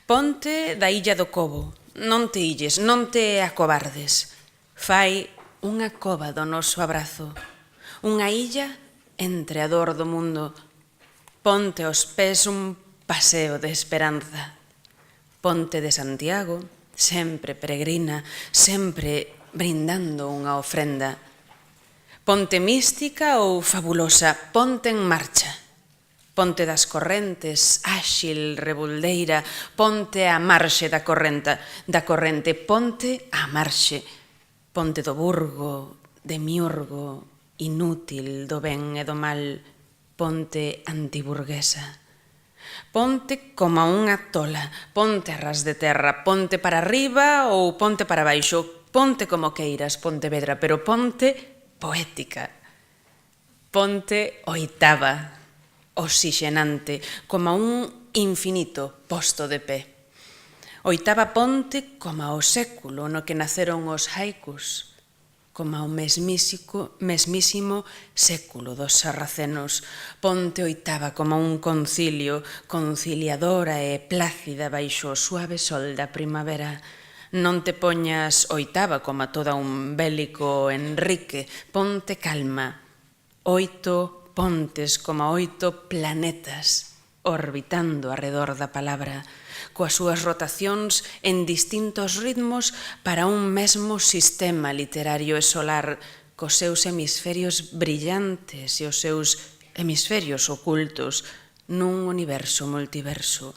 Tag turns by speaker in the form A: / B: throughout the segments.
A: Ponte da illa do Cobo, non te illes, non te acobardes. Fai unha cova do noso abrazo, unha illa entre a dor do mundo. Ponte aos pés un paseo de esperanza. Ponte de Santiago, sempre peregrina, sempre brindando unha ofrenda. Ponte mística ou fabulosa, ponte en marcha. Ponte das correntes, áxil, rebuldeira, ponte á marxe da corrente, ponte á marxe. Ponte do burgo, de miurgo, inútil, do ben e do mal, ponte antiburguesa. Ponte como unha tola, ponte a ras de terra, ponte para arriba ou ponte para baixo, ponte como queiras, Pontevedra, pero ponte poética. Ponte oitava, oxigenante, como un infinito posto de pé. Oitava ponte como o século no que naceron os haikus, como o mesmísimo século dos sarracenos. Ponte oitava como un concilio, conciliadora e plácida baixo o suave sol da primavera. Non te poñas oitava como toda un bélico Enrique, ponte calma. 8 pontes como 8 planetas orbitando arredor da palabra, coas súas rotacións en distintos ritmos para un mesmo sistema literario e solar, cos seus hemisferios brillantes e os seus hemisferios ocultos nun universo multiverso.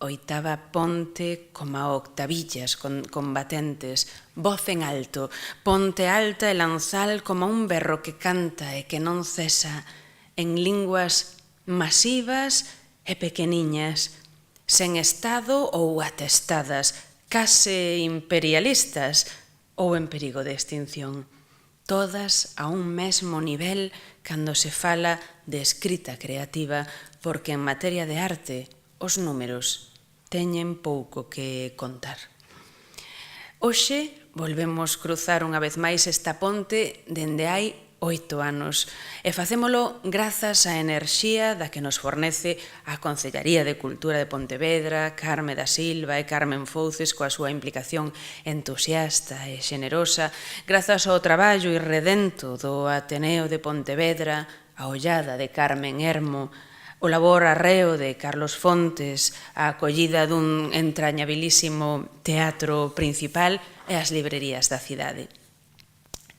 A: Oitava ponte como a octavillas combatentes, voz en alto, ponte alta e lanzal como un berro que canta e que non cesa, en linguas masivas e pequeniñas, sen estado ou atestadas, case imperialistas ou en perigo de extinción. Todas a un mesmo nivel cando se fala de escrita creativa, porque en materia de arte os números teñen pouco que contar. Hoxe volvemos cruzar unha vez máis esta ponte dende hai 8 anos e facémolo grazas á enerxía da que nos fornece a Concellaría de Cultura de Pontevedra, Carme da Silva e Carmen Fouces coa súa implicación entusiasta e xenerosa, grazas ao traballo irredento do Ateneo de Pontevedra, a ollada de Carmen Hermo, o labor arreo de Carlos Fontes, a acollida dun entrañabilísimo teatro principal e as librerías da cidade.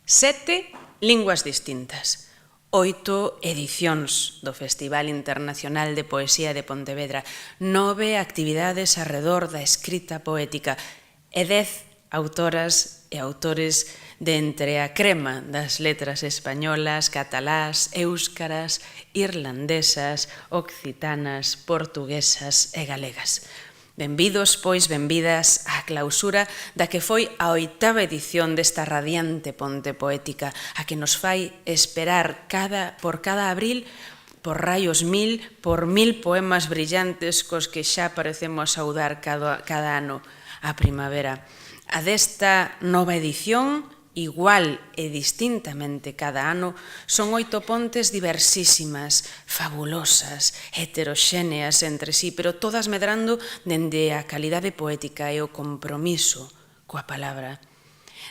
A: 7 linguas distintas, 8 edicións do Festival Internacional de Poesía de Pontevedra, 9 actividades arredor da escrita poética e 10 autoras e autores de entre a crema das letras españolas, catalás, éuskaras, irlandesas, occitanas, portuguesas e galegas. Benvidos, pois, benvidas á clausura da que foi a 8ª edición desta radiante ponte poética, a que nos fai esperar por cada abril por raios 1000, por 1000 poemas brillantes cos que xa parecemos saudar cada ano a primavera. A desta nova edición, igual e distintamente cada ano, son 8 pontes diversísimas, fabulosas, heteroxéneas entre sí, pero todas medrando dende a calidade poética e o compromiso coa palabra.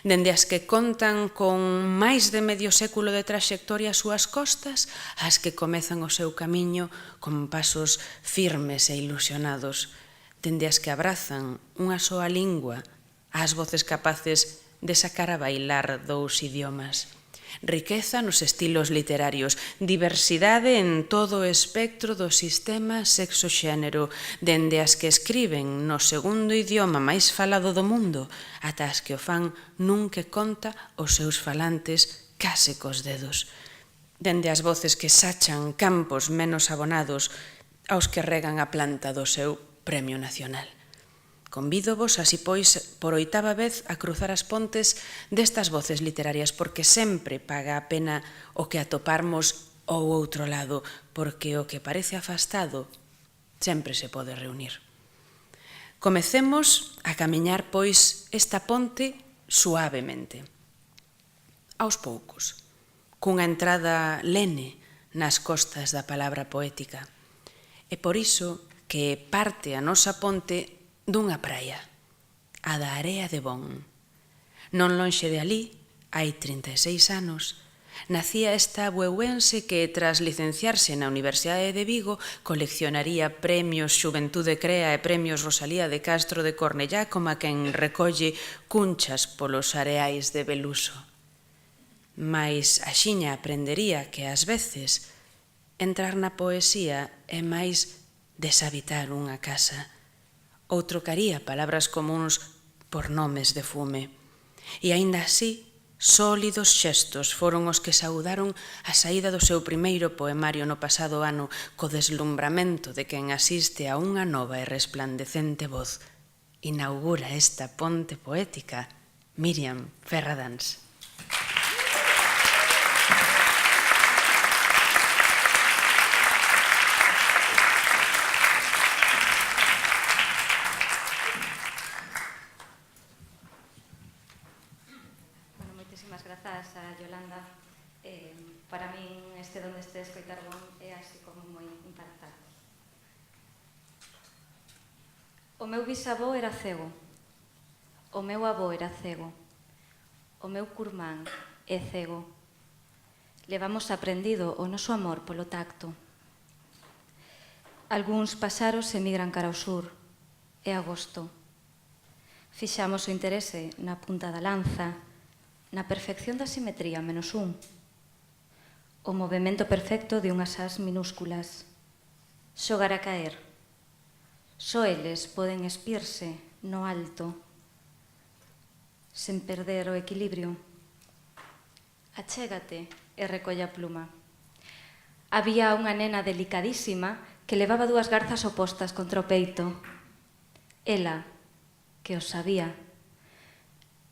A: Dende as que contan con máis de medio século de traxectoria ás súas costas, as que comezan o seu camiño con pasos firmes e ilusionados, dende as que abrazan unha soa lingua, ás voces capaces de sacar a bailar 2 idiomas. Riqueza nos estilos literarios, diversidade en todo o espectro do sistema sexo-xénero, dende as que escriben no segundo idioma máis falado do mundo, ata as que o fan nun que conta os seus falantes case cos dedos. Dende as voces que sachan campos menos abonados aos que regan a planta do seu Premio Nacional. Convídovos, así pois, por 8ª vez a cruzar as pontes destas voces literarias, porque sempre paga a pena o que atoparmos ao outro lado, porque o que parece afastado sempre se pode reunir. Comecemos a camiñar, pois, esta ponte suavemente, aos poucos, cunha entrada lene nas costas da palabra poética. E por iso que parte a nosa ponte dunha praia, a da Area de Bon. Non lonxe de alí, hai 36 anos, nacía esta bueuense que, tras licenciarse na Universidade de Vigo, coleccionaría premios Xuventude Crea e premios Rosalía de Castro de Cornellá como a quen recolle cunchas polos areais de Beluso. Mais axiña aprendería que, ás veces, entrar na poesía é máis deshabitar unha casa, ou trocaría palabras comúns por nomes de fume. E aínda así, sólidos xestos foron os que saudaron a saída do seu primeiro poemario no pasado ano co deslumbramento de quen asiste a unha nova e resplandecente voz. Inaugura esta ponte poética Míriam Ferradáns.
B: Grazas a Yolanda. Para min, donde este escoitar bon é así como moi impactante. O meu bisavó era cego. O meu avó era cego. O meu curmán é cego. Levamos aprendido o noso amor polo tacto. Algúns paxaros emigran cara ao sur. É agosto. Fixamos o interese na punta da lanza, na perfección da simetría menos un, o movimento perfecto de unhas ás minúsculas, xogar a caer. Só eles poden espirse no alto, sen perder o equilibrio. Achégate e recolle a pluma. Había unha nena delicadísima que levaba dúas garzas opostas contra o peito. Ela, que o sabía,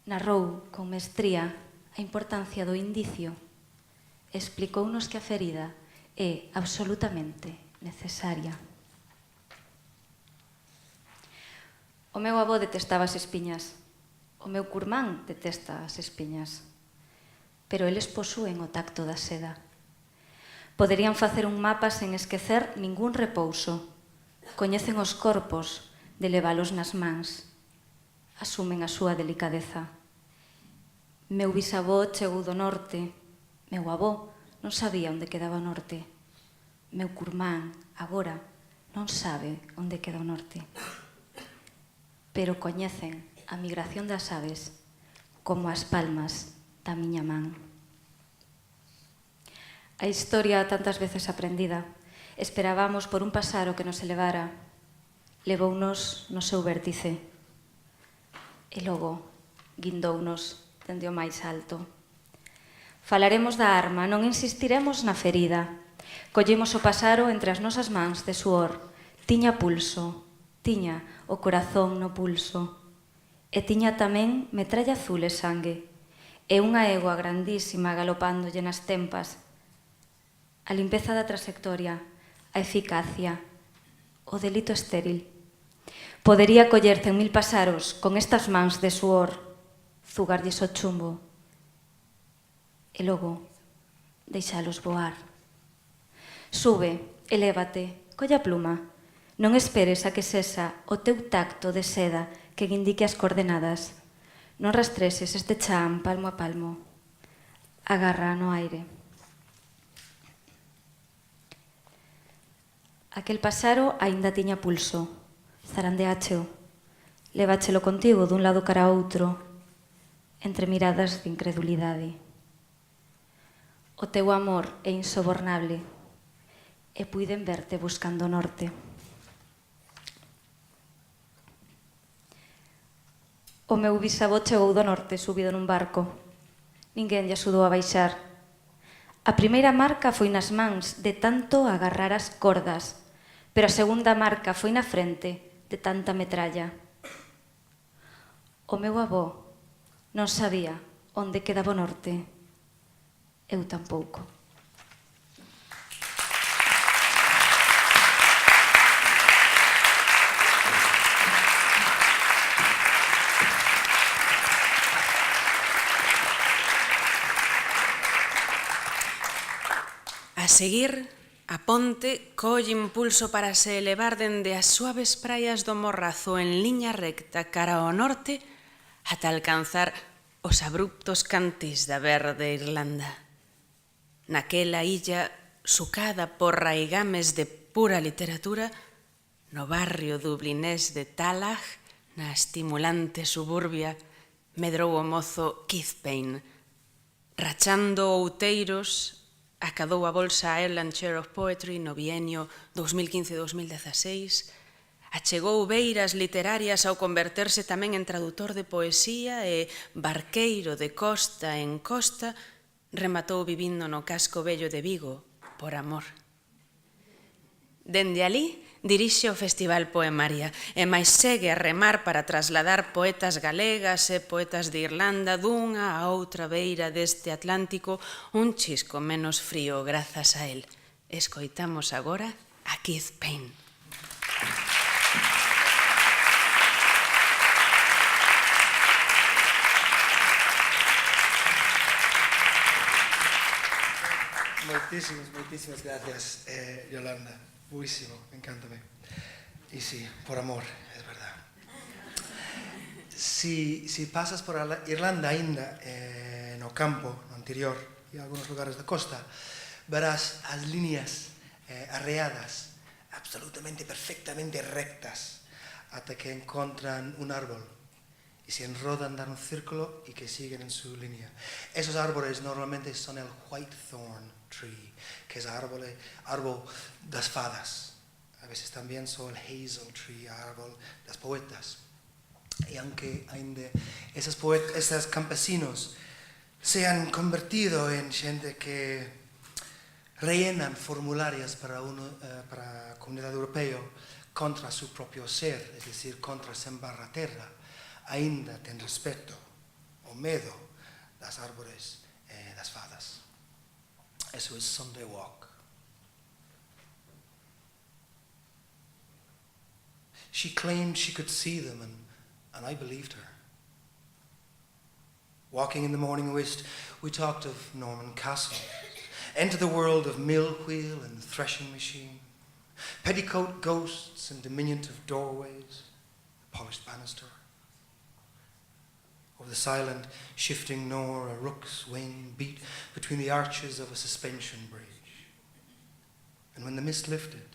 B: narrou con mestría a importancia do indicio. Explicounos que a ferida é absolutamente necesaria. O meu avó detestaba as espiñas. O meu curmán detesta as espiñas. Pero eles posúen o tacto da seda. Poderían facer un mapa sen esquecer ningún repouso. Coñecen os corpos de levalos nas mans. Asumen a súa delicadeza. Meu bisavó chegou do norte. Meu avó non sabía onde quedaba o norte. Meu curmán, agora, non sabe onde queda o norte. Pero coñecen a migración das aves como as palmas da miña man. A historia tantas veces aprendida. Esperábamos por un pasaro que nos elevara. Levounos no seu vértice. E logo guindounos dende o máis alto. Falaremos da arma, non insistiremos na ferida. Collemos o pasaro entre as nosas mans de suor. Tiña pulso, tiña o corazón no pulso. E tiña tamén metralla azul e sangue. E unha egua grandísima galopándolle nas tempas. A limpeza da trasectoria, a eficacia, o delito estéril. Podería coller 100.000 pasaros con estas mans de suor, zugarlles o chumbo, e logo deixalos voar. Sube, elévate, colla a pluma. Non esperes a que sexa o teu tacto de seda que indique as coordenadas. Non rastreses este chan palmo a palmo. Agarra no aire. Aquel pasaro aínda tiña pulso. Zarandeácheo. Leváchelo contigo dun lado cara a outro, entre miradas de incredulidade. O teu amor é insobornable e puiden verte buscando o norte. O meu bisavó chegou do norte subido nun barco. Ninguén lle axudou a baixar. A primeira marca foi nas mans de tanto agarrar as cordas, pero a segunda marca foi na frente de tanta metralla. O meu avó non sabía onde quedaba o norte. Eu tampouco.
A: A seguir, A ponte colle impulso para se elevar dende as suaves praias do Morrazo en liña recta cara ao norte ata alcanzar os abruptos cantís da verde Irlanda. Naquela illa sucada por raigames de pura literatura, no barrio dublinés de Tallaght, na estimulante suburbia, medrou o mozo Keith Payne. Rachando outeiros, acadou a bolsa Ireland Chair of Poetry no bienio 2015-2016, achegou beiras literarias ao converterse tamén en tradutor de poesía e barqueiro de costa en costa, rematou vivindo no casco vello de Vigo, por amor. Dende alí, dirixe o Festival Poemaria e máis segue a remar para trasladar poetas galegas e poetas de Irlanda dunha a outra beira deste Atlántico un chisco menos frío grazas a él. Escoitamos agora a Keith Payne.
C: Moitísimas gracias, Yolanda. Buísimo, encántame. Y sí, por amor, es verdad. Si pasas por Irlanda ainda, no campo, no interior e algunos lugares da costa, verás as líneas arreadas, absolutamente, perfectamente rectas, ata que encontran un árbol y se enrodan, dan un círculo y que siguen en su línea. Esos árboles normalmente son el whitethorn tree, que es árbol das fadas. A veces también son el hazel tree, árbol das poetas. Y aunque ainda esos campesinos se han convertido en gente que rellenan formularios para la Comunidad Europea contra su propio ser, es decir, contra sembar a terra, ainda ten respeto o medo das árboles das fadas. Eso es Sunday Walk. She claimed she could see them, and I believed her. Walking in the morning mist, we talked of Norman Castle, enter the world of mill wheel and threshing machine, petticoat ghosts and diminutive doorways, polished banister. Over the silent, shifting Nor, a rook's wing beat between the arches of a suspension bridge. And when the mist lifted,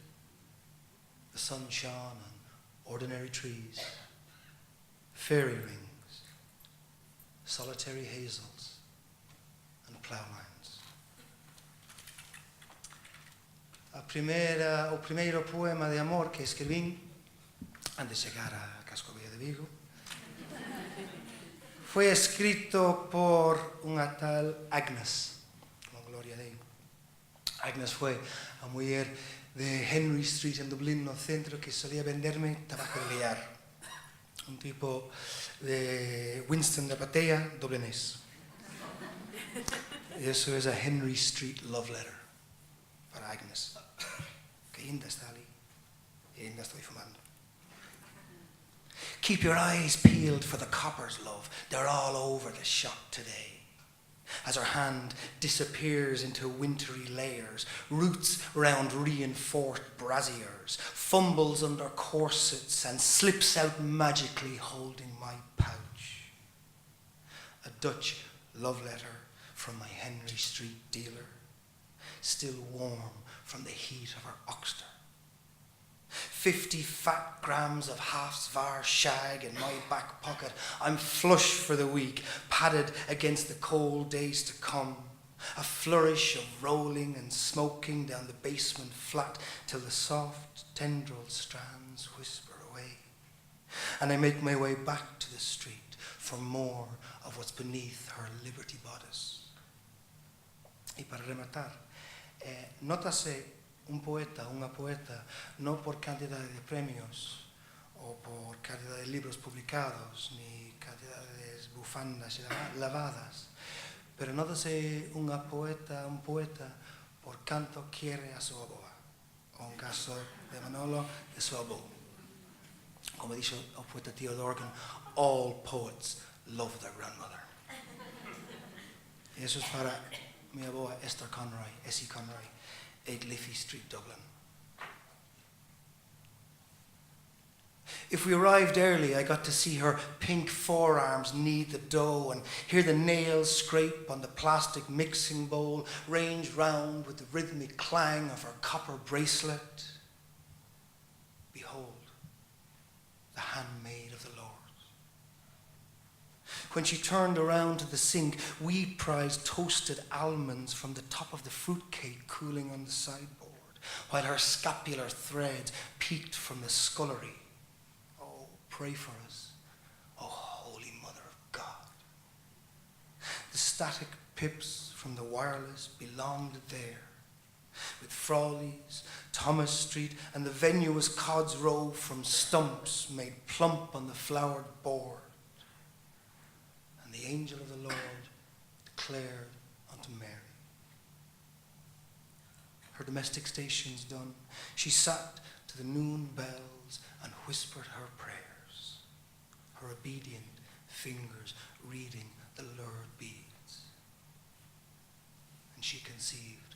C: the sun shone on ordinary trees, fairy rings, solitary hazels, and plowlines. O primeiro poema de amor que escribín antes de chegar a Casco Vello de Vigo foi escrito por unha tal Agnes, con gloria de Agnes foi a muller de Henry Street en Dublín, no centro, que solía venderme tabaco de liar. Un tipo de Winston de Patea, dublinés. Y eso es a Henry Street love letter para Agnes, que ainda está ali y ainda estoy fumando. Keep your eyes peeled for the coppers, love. They're all over the shop today. As her hand disappears into wintry layers, roots round reinforced brassiers, fumbles under corsets and slips out magically holding my pouch. A Dutch love letter from my Henry Street dealer, still warm from the heat of her oxter. 50 fat grams of half-svar shag in my back pocket. I'm flush for the week, padded against the cold days to come. A flourish of rolling and smoking down the basement flat till the soft tendril strands whisper away. And I make my way back to the street for more of what's beneath her liberty bodice. Y para rematar, nótase un poeta, una poeta, no por cantidad de premios o por cantidad de libros publicados, ni cantidad de bufandas lavadas, pero nótase un poeta por canto quiere a su aboa, o un caso de Manolo, de su abo. Como dice el poeta Theo Dorgan, all poets love their grandmother. Y eso es para mi aboa Esther Conroy, Essie Conroy. 8 Liffey Street, Dublin. If we arrived early, I got to see her pink forearms knead the dough and hear the nails scrape on the plastic mixing bowl, ranged round with the rhythmic clang of her copper bracelet. Behold, the handmaid of the Lord. When she turned around to the sink, we prized toasted almonds from the top of the fruitcake cooling on the sideboard, while her scapular threads peeked from the scullery. Pray for us, O Holy Mother of God. The static pips from the wireless belonged there, with Frawley's, Thomas Street, and the venue was Cod's Row from stumps made plump on the flowered board. And the angel of the Lord declared unto Mary. Her domestic stations done, she sat to the noon bells and whispered her prayers, her obedient fingers reading the lurid beads. And she conceived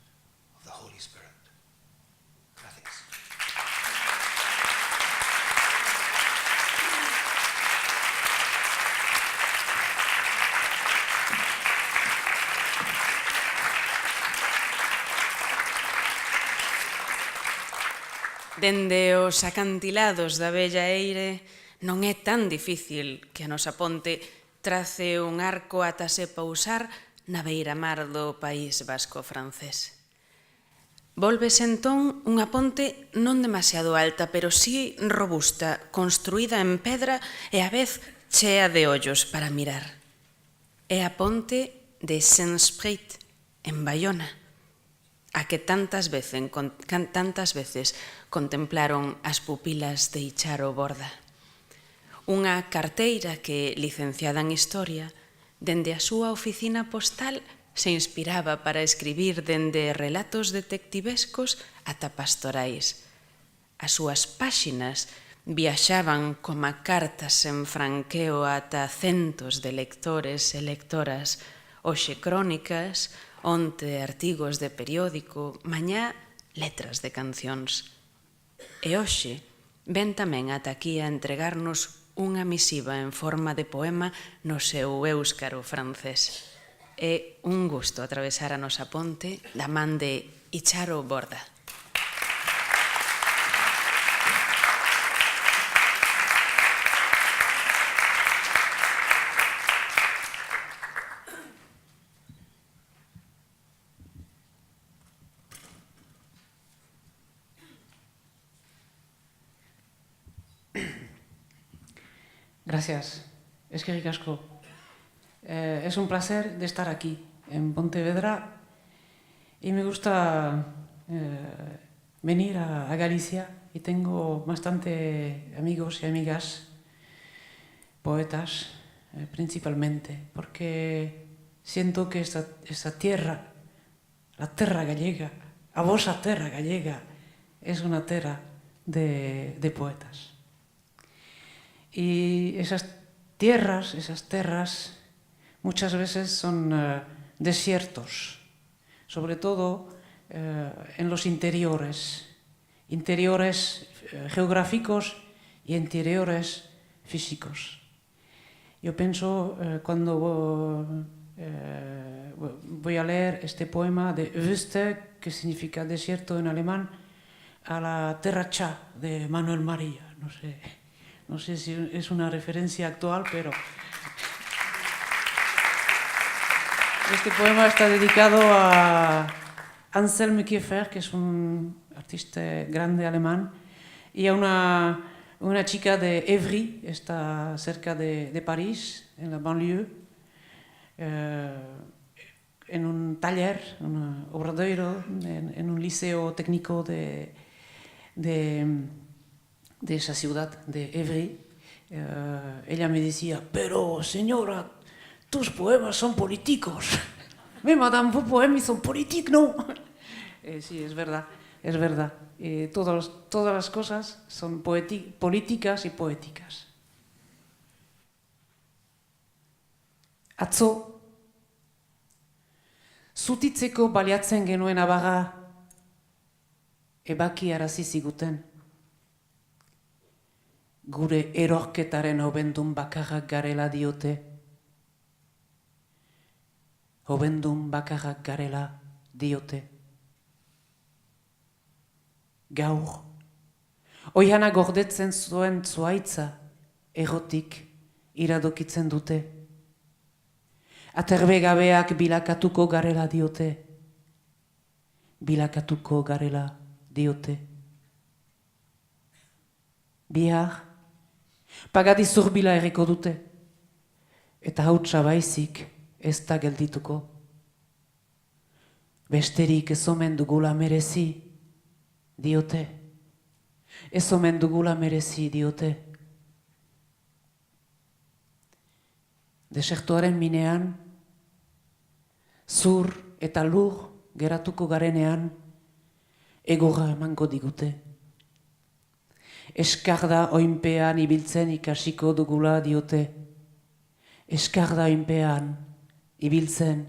C: of the Holy Spirit. Gracias.
A: Dende os acantilados da Bella Eire non é tan difícil que a nosa ponte trace un arco ata se pousar na beira-mar do País Vasco francés. Volves entón unha ponte non demasiado alta, pero sí robusta, construída en pedra e a vez chea de ollos para mirar. É a ponte de Saint-Sprit, en Baiona, a que tantas veces contemplaron as pupilas de Icharo Borda. Unha carteira que, licenciada en Historia, dende a súa oficina postal se inspiraba para escribir dende relatos detectivescos ata pastorais. As súas páxinas viaxaban coma cartas en franqueo ata centos de lectores e lectoras, hoxe crónicas, onte artigos de periódico, mañá letras de cancións. E hoxe ven tamén ata aquí a entregarnos unha misiva en forma de poema no seu éuscaro francés. É un gusto atravesar a nosa ponte da man de Icharo Borda.
D: Gracias. Eskerrik asko. Es un placer de estar aquí, en Pontevedra, y me gusta venir a Galicia, y tengo bastante amigos y amigas, poetas principalmente, porque siento que esta tierra, la terra gallega, a vosa terra gallega, es una terra de poetas. Y esas terras, muchas veces son desiertos, sobre todo en los interiores geográficos y interiores físicos. Yo pienso, cuando voy a leer este poema de Wüste, que significa desierto en alemán, a la Terra Cha de Manuel María, no sé si es una referencia actual, pero este poema está dedicado a Anselm Kiefer, que es un artista grande alemán, y a una chica de Évry, está cerca de París, en la banlieue, en un taller, un obradoiro, en un liceo técnico de esa ciudad de Évry. Ella me decía: pero señora, tus poemas son políticos. Mais madame, vos poemas son políticos, ¿no? Sí, es verdad. Todas las cosas son políticas y poéticas. Atzo, zutitzeko baliatzen genuen abaga, ebaki arazi ziguten. Gure erorketaren hobendun bakarrak garela diote. Hobendun bakarrak garela diote. Gaur, oihana gordetzen zuen zuaitza errotik iradokitzen dute. Aterbe gabeak bilakatuko garela diote. Bilakatuko garela diote. Bihar, pagadi zurbila erriko dute. Eta hautsa baizik ez da geldituko. Besterik ez omen dugula merezi diote. Ez omen dugula merezi diote. Desertuaren minean, zur eta lur geratuko garenean, egorra emango digute. Eskarda oinpean ibiltzen ikasiko dugula diote. Eskarda oinpean ibiltzen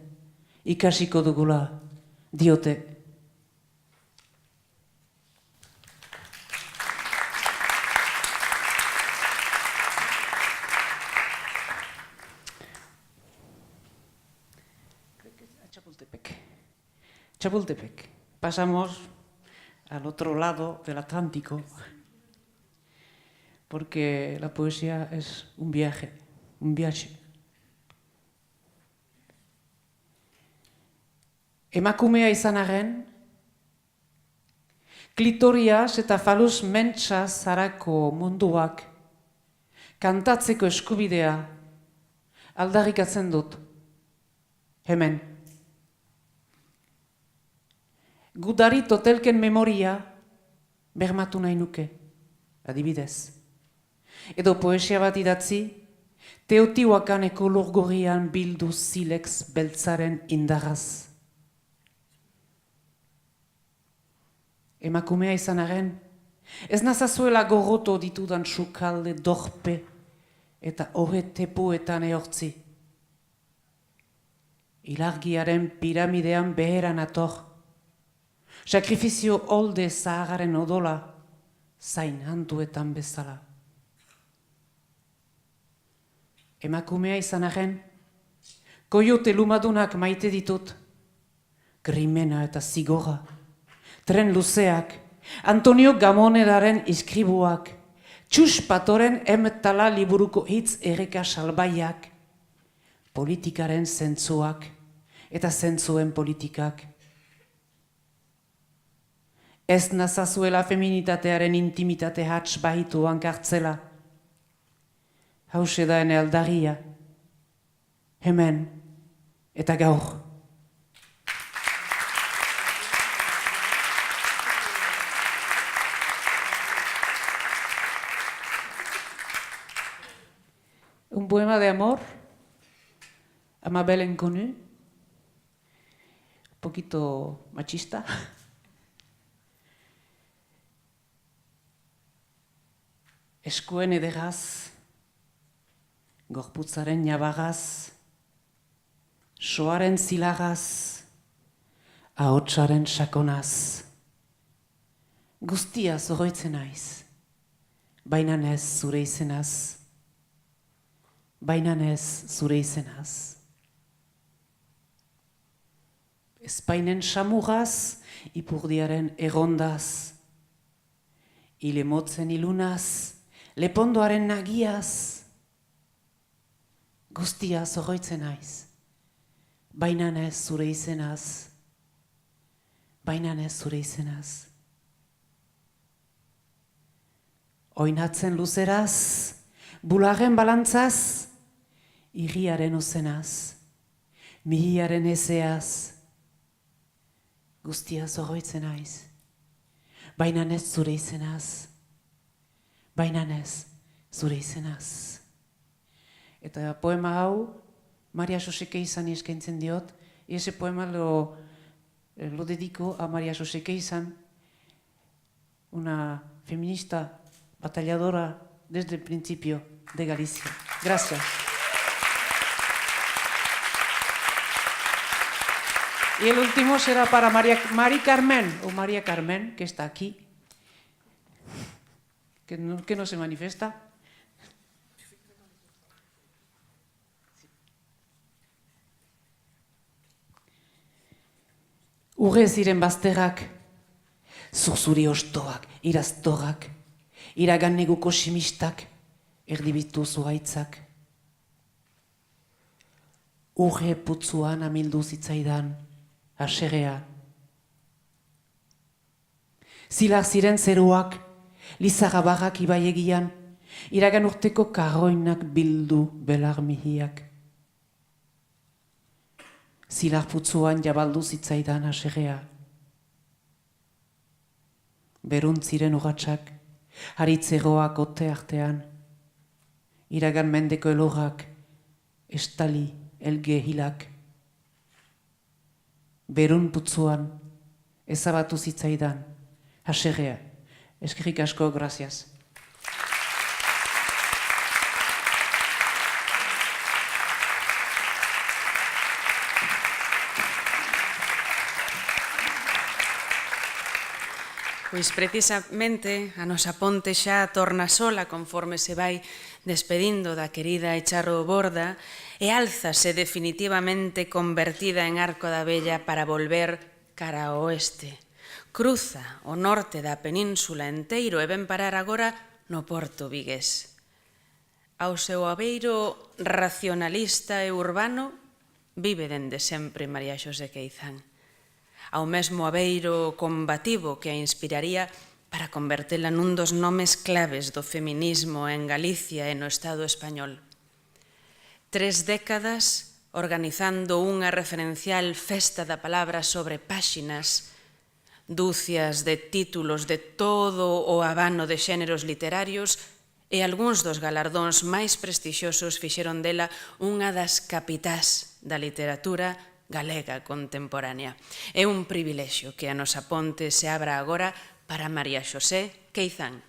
D: ikasiko dugula diote. Chapultepec. Pasamos al otro lado del Atlántico, porque la poesía es un viaje. Emakumea izan arren, klitoriaz eta faluz mentsaz harako munduak kantatzeko eskubidea aldarrikatzen dut. Hemen. Gudari totelken memoria bermatu nahi nuke, adibidez. Edo poesia bat idatzi, Teotihuacaneko lurgorrian bildu silex beltzaren indarraz. Emakumea izan arren, ez nazazuela gorroto ditudan sukalde dorpe eta tepuetan ehortzi. Ilargiaren piramidean beheran ator. Sakrifizio olde zahararen odola, zain handuetan bezala. Emakumea izan arren, koiote lumadunak maite ditut, krimena eta zigorra, tren luzeak, Antonio Gamonedaren iskribuak, Txus Patoren emetala liburuko hitz erreka salbaiak, politikaren zentzuak eta zentzuen politikak. Ez nazazuela feminitatearen intimitate hats bahitu hankartzela. Hauxe da ene aldarria, hemen eta gaur. Un poema de amor a Mabel Inconnue, un poquito machista. Eskuen ederaz, gorputzaren nabagaz, soaren zilagaz, ahotsaren sakonaz. Guztia zoroitzen naiz, baina ez zure izenaz, baina ez zure izenaz. Espainen samugaz, ipurdiaren errondaz, ilemotzen ilunaz, lepondoaren nagiaz, guztia zoroitzen naiz, baina ez zure izenaz, baina ez zure izenaz. Oinatzen luzeraz, bularren balantzaz, irriaren ozenaz, mihiaren ezeaz, guztia zoroitzen naiz, baina ez zure izenaz, baina ez zure izenaz. Eta poema hau, Maria Joseke izan eskaintzen diot, y ese poema lo dedico a Maria Joseke izan, una feminista batalladora desde el principio de Galicia. Gracias. Y el último será para Mari Carmen, o María Carmen, que está aquí, que no se manifiesta. Urre ziren bazterrak, zurzuri ostoak, iraztorrak, iragan neguko simistak, erdibitu zuhaitzak. Urre putzuan amildu zitzaidan, haserrea. Zilar ziren zeruak, lizarrabarrak ibaiegian, iragan urteko karroinak bildu belar mihiak. Zilar putzuan jabaldu zitzaidan haserrea. Berunt ziren urratsak, haritzeroak ote artean, iragan mendeko elorrak, estali elge hilak. Berun putzuan, ezabatu zitzaidan, haserrea. Eskerrik asko, gracias.
A: Pois precisamente a nosa ponte xa torna sola conforme se vai despedindo da querida Echaro Borda e álzase definitivamente convertida en arco da vella para volver cara ao oeste. Cruza o norte da península enteiro e ven parar agora no porto vigués. Ao seu abeiro racionalista e urbano vive dende sempre María Xosé Queizán. Ao mesmo abeiro combativo que a inspiraría para convertela nun dos nomes claves do feminismo en Galicia e no Estado español. 3 décadas organizando unha referencial festa da palabra sobre páxinas, dúcias de títulos de todo o abano de xéneros literarios e algúns dos galardóns máis prestixiosos fixeron dela unha das capitás da literatura galega contemporánea. É un privilexio que a nosa ponte se abra agora para María Xosé Queizán.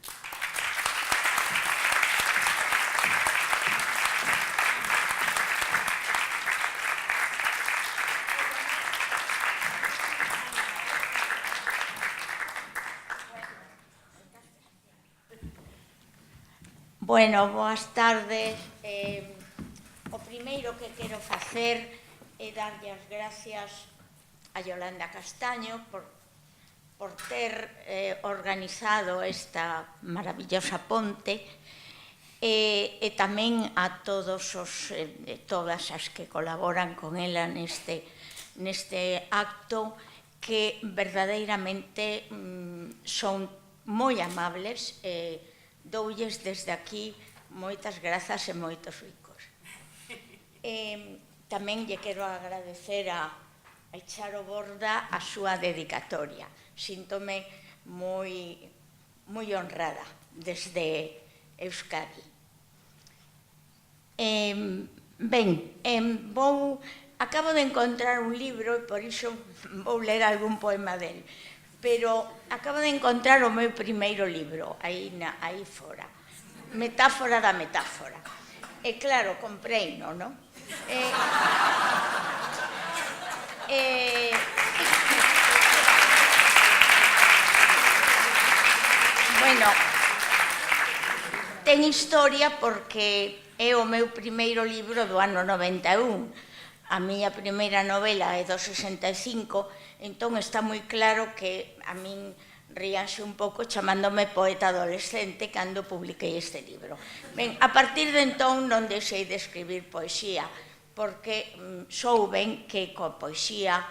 E: Bueno, boas tardes. O primeiro que quero facer é darlle as gracias a Yolanda Castaño por ter organizado esta maravillosa ponte e tamén a todas as que colaboran con ela neste acto que verdadeiramente son moi amables e doulles desde aquí moitas grazas e moitos ricos. Tamén lle quero agradecer a Echaro Borda a súa dedicatoria. Síntome moi honrada desde Euskadi. Acabo de encontrar un libro e por iso vou ler algún poema del, pero acabo de encontrar o meu primeiro libro aí fora, Metáfora da metáfora. E claro, compreino, non? Bueno, ten historia porque é o meu primeiro libro do ano 91. A miña primeira novela é do 65, entón está moi claro que a min ríanse un pouco chamándome poeta adolescente cando publiquei este libro. Ben, a partir de entón non deixei de escribir poesía, porque souben que coa poesía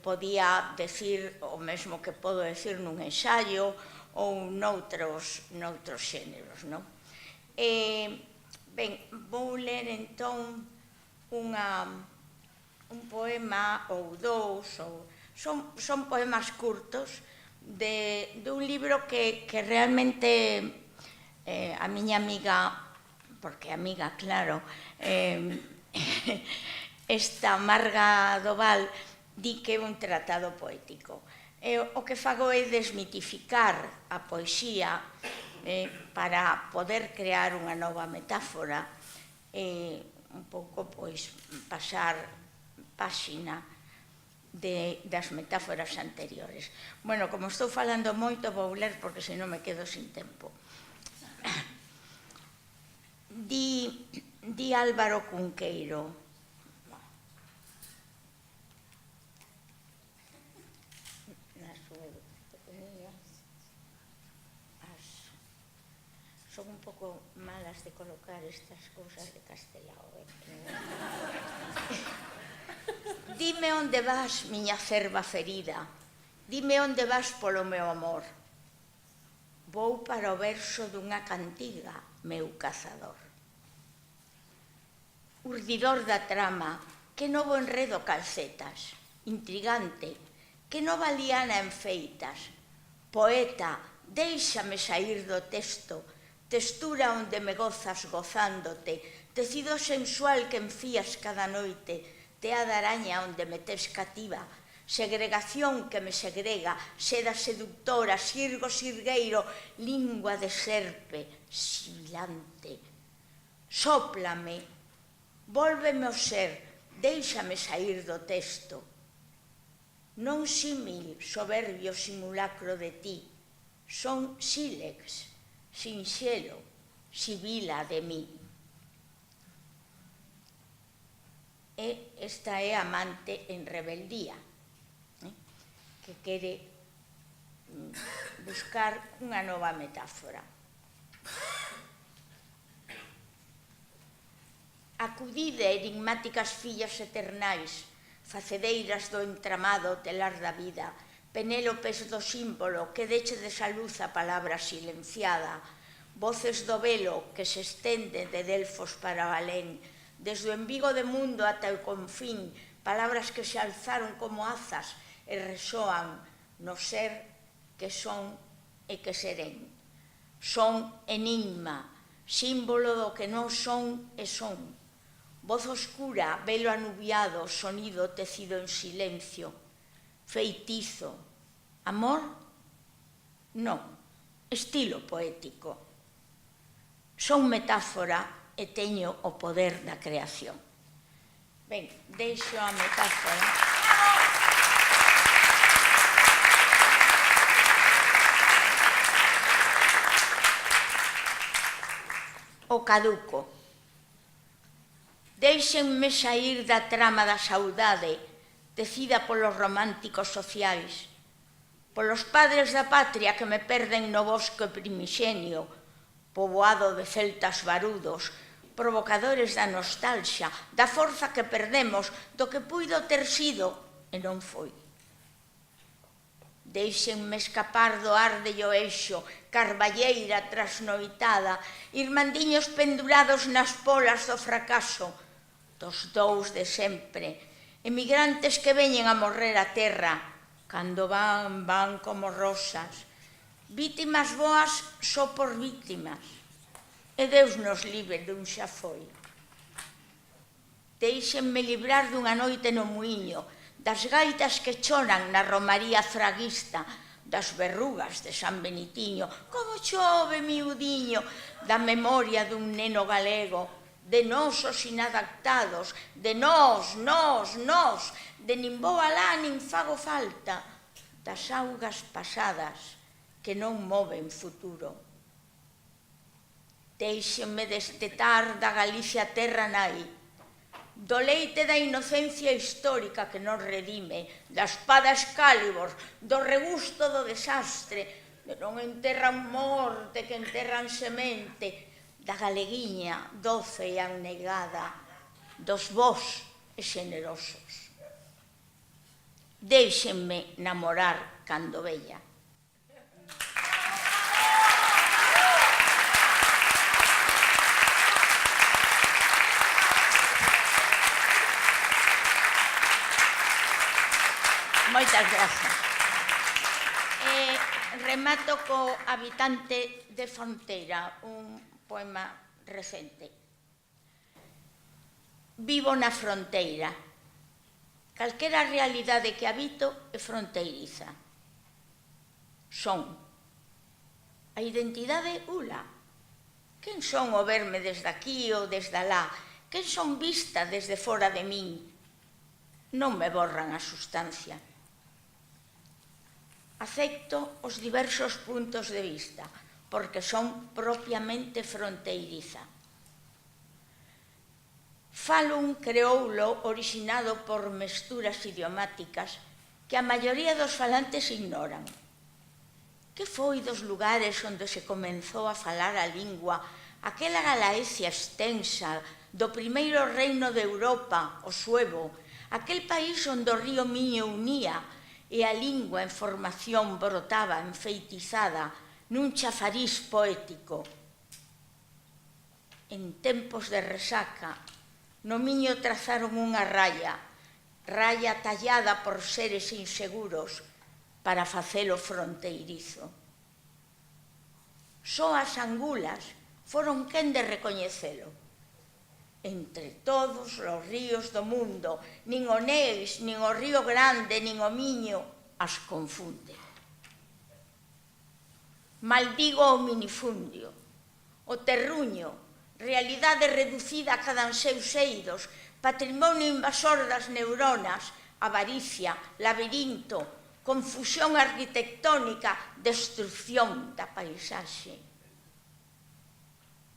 E: podía decir o mesmo que podo decir nun ensaio ou noutros xéneros, non? Ben, vou ler entón un poema ou dous, son poemas curtos dun libro que realmente a miña amiga, porque amiga, claro, esta Marga Doval di que é un tratado poético. O que fago é desmitificar a poesía para poder crear unha nova metáfora e un pouco pasar páxina das metáforas anteriores. Bueno, como estou falando moito, vou ler porque senón me quedo sin tempo. Di Álvaro Cunqueiro: son un pouco malas de colocar estas cousas de Castelao. Dime onde vas, miña cerva ferida, dime onde vas polo meu amor. Vou para o verso dunha cantiga, meu cazador. Urdidor da trama, que novo enredo calcetas, intrigante, que nova liana enfeitas. Poeta, déixame saír do texto, textura onde me gozas gozándote, tecido sensual que enfías cada noite, tea de araña onde me tes cativa, segregación que me segrega, seda seductora, sirgo sirgueiro, lingua de serpe, sibilante. Sóplame, vólveme o ser, déixame saír do texto. Non símil, soberbio simulacro de ti, son sílex, sinxelo, sibila de mí. E esta é amante en rebeldía, que quere buscar unha nova metáfora. Acudide, enigmáticas fillas eternais, facedeiras do entramado telar da vida, penélopes do símbolo que dechedes a luz a palabra silenciada, voces do velo que se estende de Delfos para Balén, desde o embigo de mundo ata o confín, palabras que se alzaron como azas e resoan no ser que son e que serén. Son enigma, símbolo do que non son e son. Voz oscura, velo anubiado, sonido tecido en silencio. Feitizo. Amor? Non. Estilo poético. Son metáfora e teño o poder da creación. Ben, deixo a metáfora. O caduco. Déixenme saír da trama da saudade, tecida polos románticos sociais, polos padres da patria que me perden no bosque primixenio, poboado de celtas barudos, provocadores da nostalgia, da forza que perdemos, do que puido ter sido e non foi. Déixenme escapar do ar de Eixo, carballeira trasnoitada, irmandiños pendurados nas polas do fracaso, dos dous de sempre, emigrantes que veñen a morrer a terra, cando van como rosas, vítimas boas só por vítimas, e Deus nos libre dun xa foi. Déixenme librar dunha noite no muiño, das gaitas que choran na romaría fraguista, das verrugas de San Benitiño, como chove miudiño, da memoria dun neno galego, de nosos inadaptados, de nós, de nin vou alá nin fago falta, das augas pasadas que non moven futuro. Déixenme destetar da Galicia terra nai, do leite da inocencia histórica que non redime, da espada Excalibur, do regusto do desastre, de non enterran morte que enterran semente, da galeguiña doce e anegada, dos bos e xenerosos. Déixenme namorar cando vella. Moitas grazas. Remato co Habitante de Fronteira, un poema recente. Vivo na fronteira. Calquera realidade que habito é fronteiriza. Son. A identidade ula. Quen son o verme desde aquí ou desde alá? Quen son vista desde fora de min? non me borran a sustancia. Acepto os diversos puntos de vista, porque son propiamente fronteiriza. Falo un creoulo orixinado por mesturas idiomáticas que a maioría dos falantes ignoran. Que foi dos lugares onde se comenzou a falar a lingua, aquela Galaecia extensa do primeiro reino de Europa, o suevo, aquel país onde o río Miño unía e a lingua en formación brotaba enfeitizada nun chafariz poético. En tempos de resaca, no Miño trazaron unha raya tallada por seres inseguros para facelo fronteirizo. Só as angulas foron quen de recoñecelo. Entre todos os ríos do mundo, nin o Neis, nin o Río Grande, nin o Miño as confunde. Maldigo o minifundio, o terruño, realidade reducida a cadanseus eidos, patrimonio invasor das neuronas, avaricia, labirinto, confusión arquitectónica, destrucción da paisaxe.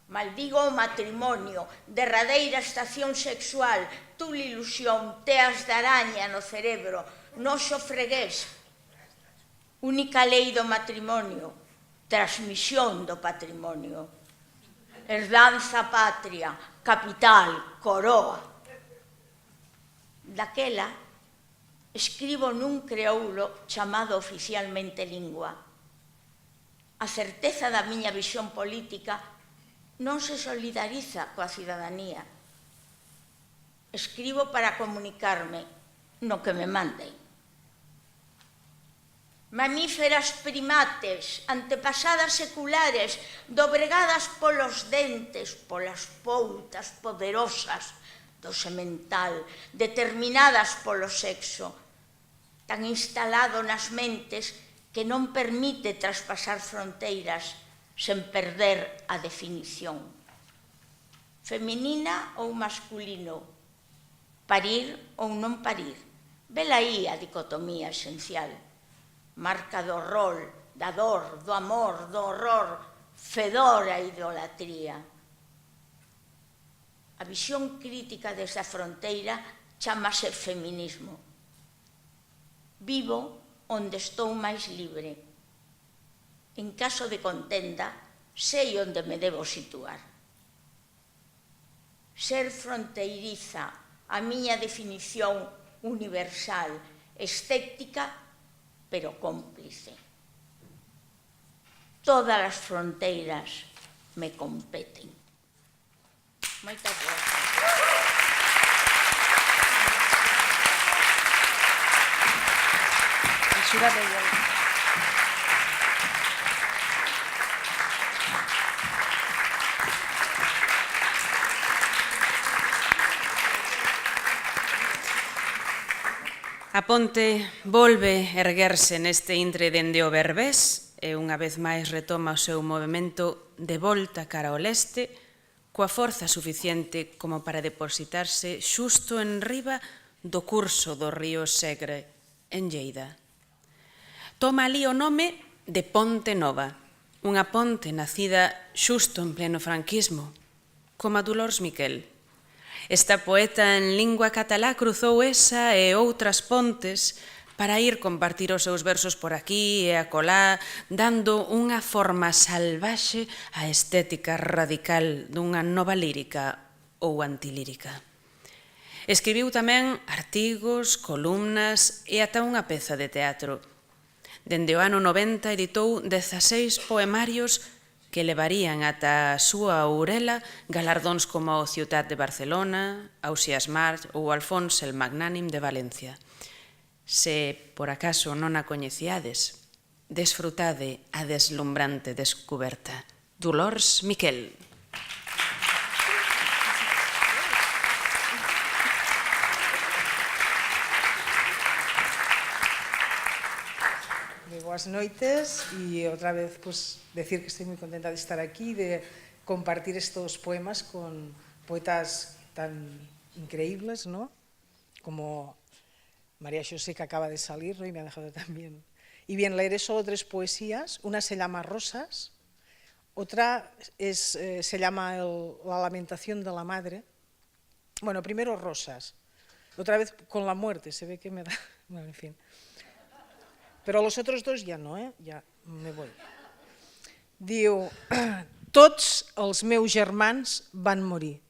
E: Maldigo o matrimonio, derradeira estación sexual, tul ilusión, teas de araña no cerebro, noxo fregués, única lei do matrimonio, transmisión do patrimonio, herdanza patria, capital, coroa. Daquela, escribo nun creoulo chamado oficialmente lingua. A certeza da miña visión política non se solidariza coa cidadanía. Escribo para comunicarme no que me manden. Mamíferas primates, antepasadas seculares, dobregadas polos dentes, polas poutas poderosas do semental, determinadas polo sexo, tan instalado nas mentes que non permite traspasar fronteiras sen perder a definición. Feminina ou masculino, parir ou non parir. Velaí a dicotomía esencial. Marca do rol, da dor, do amor, do horror, fedor a idolatría. A visión crítica desa fronteira chamase feminismo. Vivo onde estou máis libre. En caso de contenda, sei onde me debo situar. Ser fronteiriza, a miña definición universal, escéptica, pero cómplice. Todas as fronteiras me competen. Moitas grazas.
A: Axuda de igual. A ponte volve erguerse neste intre dende o Berbés e unha vez máis retoma o seu movimento de volta cara ao leste coa forza suficiente como para depositarse xusto en riba do curso do río Segre, en Lleida. Toma ali o nome de Ponte Nova, unha ponte nacida xusto en pleno franquismo, como a Dolors Miquel. Esta poeta en lingua catalá cruzou esa e outras pontes para ir compartir os seus versos por aquí e acolá, dando unha forma salvaxe á estética radical dunha nova lírica ou antilírica. Escribiu tamén artigos, columnas e ata unha peza de teatro. Dende o ano 90 editou 16 poemarios que levarían ata a súa Ourela galardóns como o Ciutat de Barcelona, Ausiàs March ou Alfons el Magnánim de Valencia. Se por acaso non a coñeciades, desfrutade a deslumbrante descuberta. Dolors Miquel.
F: Boas noites e outra vez pues, decir que estoy moi contenta de estar aquí, de compartir estos poemas con poetas tan increíbles, ¿no? Como María José, que acaba de salir, ¿no? Y me ha dejado también. Y bien, leeré solo 3 poesías. Una se llama Rosas, otra se llama La lamentación de la madre. Bueno, primero Rosas. Otra vez con la muerte, se ve que me da... Bueno, en fin. Però los otros 2 ja no, ja me voy. Diu, tots els meus germans van morir.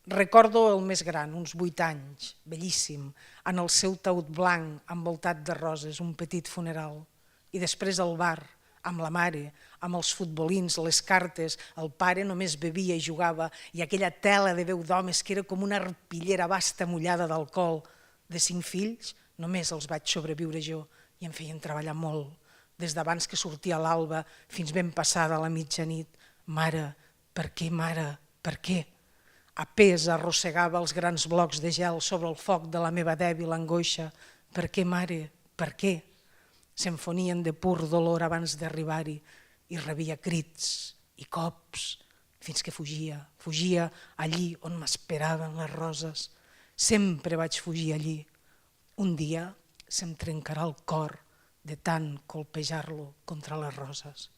F: Recordo el més gran, uns 8 anys, bellíssim, en el seu taüt blanc envoltat de roses, un petit funeral. I després al bar, amb la mare, amb els futbolins, les cartes, el pare només bevia i jugava, i aquella tela de veu d'homes que era com una arpillera vasta mullada d'alcohol. De 5 fills, només els vaig sobreviure jo, i em feien treballar molt, des d'abans que sortia l'alba fins ben passada la mitjanit. Mare, per què, mare, per què? A pes arrossegava els grans blocs de gel sobre el foc de la meva dèbil angoixa. Per què, mare, per què? Se'm fonien de pur dolor abans d'arribar-hi i rebia crits i cops fins que fugia allí on m'esperaven les roses. Sempre vaig fugir allí. Un dia se'm trencarà el cor de tant colpejar-lo contra les roses.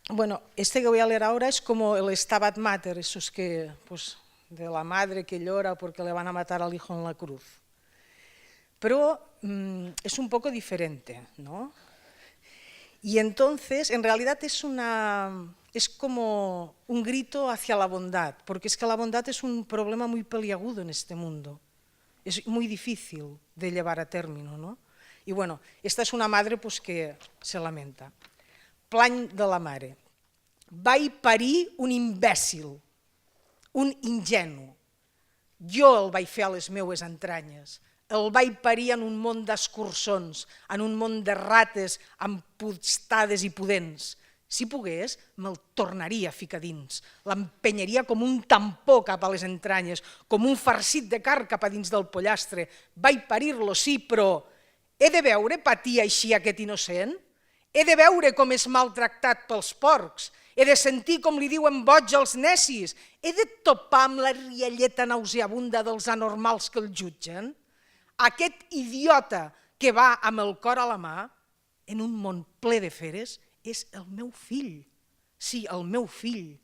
F: Bueno, este que voy a leer ahora es como el Stabat Mater, esos que, pues, de la madre que llora porque le van a matar al hijo en la cruz. Pero es un poco diferente, ¿no? Y entonces, en realidad es como un grito hacia la bondad, porque es que la bondad es un problema muy peliagudo en este mundo. Es muy difícil de llevar a término, ¿no? Y bueno, esta es una madre pues, que se lamenta. Plany de la mare. Vaig parir un imbècil, un ingenu. Jo el vaig fer a les meues entranyes. El vaig parir en un món d'escurçons, en un món de rates empostades i pudents. Si pogués, me'l tornaria a ficar dins. L'empenyaria com un tampó cap a les entranyes, com un farcit de carn cap a dins del pollastre. Vaig parir-lo, sí, però he de veure patir així aquest innocent? He de veure com és maltractat pels porcs? He de sentir com li diuen boig als necis? He de topar amb la rialleta nauseabunda dels anormals que el jutgen? Aquest idiota que va amb el cor a la mà, en un món ple de feres, és el meu fill. Sí, el meu fill.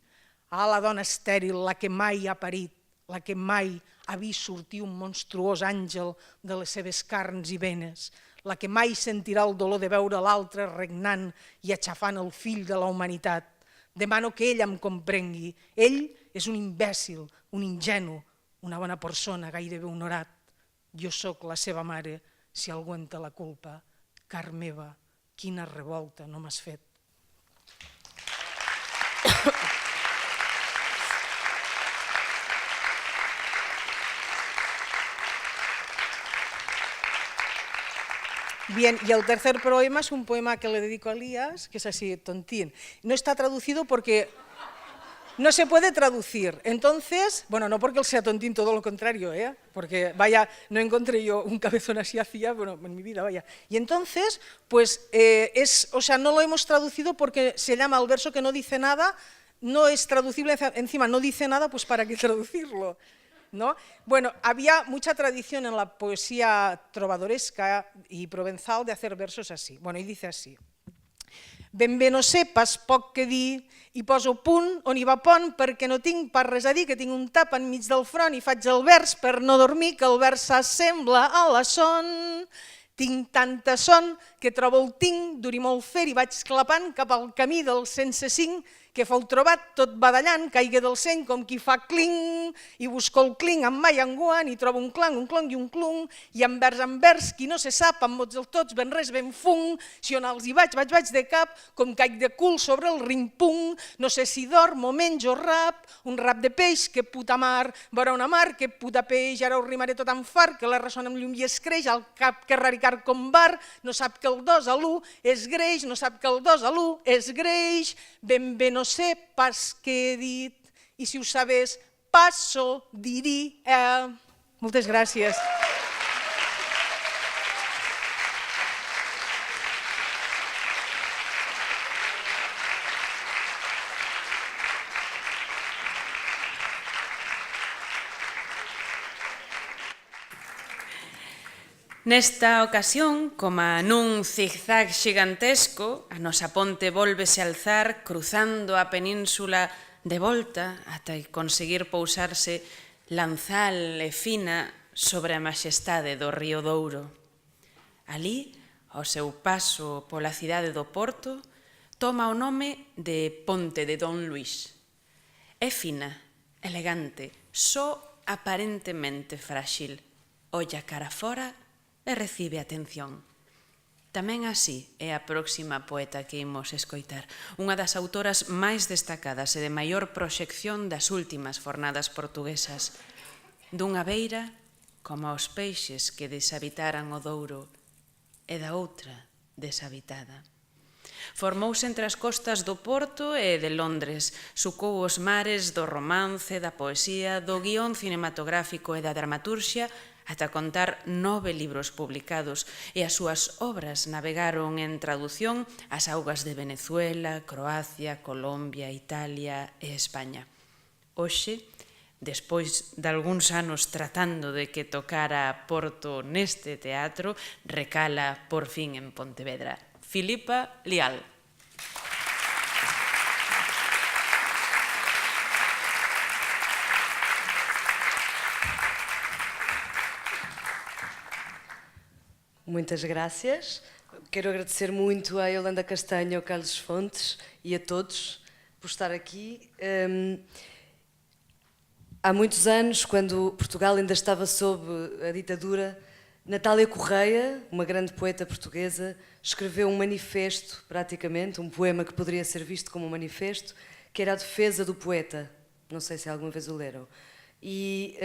F: Ah, la dona estèril, la que mai ha parit, la que mai ha vist sortir un monstruós àngel de les seves carns i venes, la que mai sentirà el dolor de veure l'altre regnant i aixafant el fill de la humanitat. Demano que ell em comprengui. Ell és un imbècil, un ingenu, una bona persona, gairebé honorat. Jo sóc la seva mare, si algú en té la culpa. Car meva, quina revolta no m'has fet. Bien, y el tercer poema es un poema que le dedico a Elías, que es así, tontín. No está traducido porque no se puede traducir. Entonces, bueno, no porque él sea tontín, todo lo contrario, porque vaya, no encontré yo un cabezón así hacía, bueno, en mi vida, vaya. Y entonces, pues, no lo hemos traducido porque se llama el verso que no dice nada, no es traducible, encima no dice nada, pues ¿para qué traducirlo? ¿No? Bueno, había mucha tradición en la poesía trovadoresca y provenzal de hacer versos así. Bueno, y dice así. Ben bé no sé pas poc que dir i poso punt on hi va pont perquè no tinc pas res a dir, que tinc un tap enmig del front i faig el vers per no dormir, que el vers s'assembla a la son. Tinc tanta son que trobo el tinc, duri molt fer i vaig clapant cap al camí del 105 que fou trobat tot badallant, caigué del seny com qui fa cling, i busco el cling amb mai enguant, i trobo un clang, un clong i un clung, i en vers, qui no se sap, amb mots del tots, ben res, ben fung, si on els hi vaig de cap, com caic de cul sobre el rimpung, no sé si dormo, menjo rap, un rap de peix, que puta mar, vora una mar, que puta peix, ara ho rimaré tot en fart, que la ressona amb llum i es creix, al cap que raricar com bar, no sap que el 2 a l'1 és greix, no sap que el 2 a l'1 és greix, ben bé no sé pas què he dit, i si ho sabés, passo, diria. Moltes gràcies.
A: Nesta ocasión, coma nun zigzag xigantesco, a nosa ponte vólvese alzar cruzando a península de volta ata conseguir pousarse lanzal e fina sobre a maxestade do río Douro. Alí, ao seu paso pola cidade do Porto, toma o nome de Ponte de Don Luís. É fina, elegante, só aparentemente frágil. Olla cara fora e recibe atención. Tamén así é a próxima poeta que imos escoitar, unha das autoras máis destacadas e de maior proxección das últimas fornadas portuguesas. Dunha beira, como os peixes que deshabitaran o Douro, e da outra, deshabitada. Formouse entre as costas do Porto e de Londres, sucou os mares do romance, da poesía, do guión cinematográfico e da dramaturxia, ata contar 9 libros publicados, e as súas obras navegaron en tradución ás augas de Venezuela, Croacia, Colombia, Italia e España. Hoxe, despois de algúns anos tratando de que tocara Porto neste teatro, recala por fin en Pontevedra. Filipa Lial.
G: Muitas graças. Quero agradecer muito à Yolanda Castanho, ao Carlos Fontes e a todos por estar aqui. Há muitos anos, quando Portugal ainda estava sob a ditadura, Natália Correia, uma grande poeta portuguesa, escreveu um manifesto, praticamente, um poema que poderia ser visto como um manifesto, que era a defesa do poeta. Não sei se alguma vez o leram. E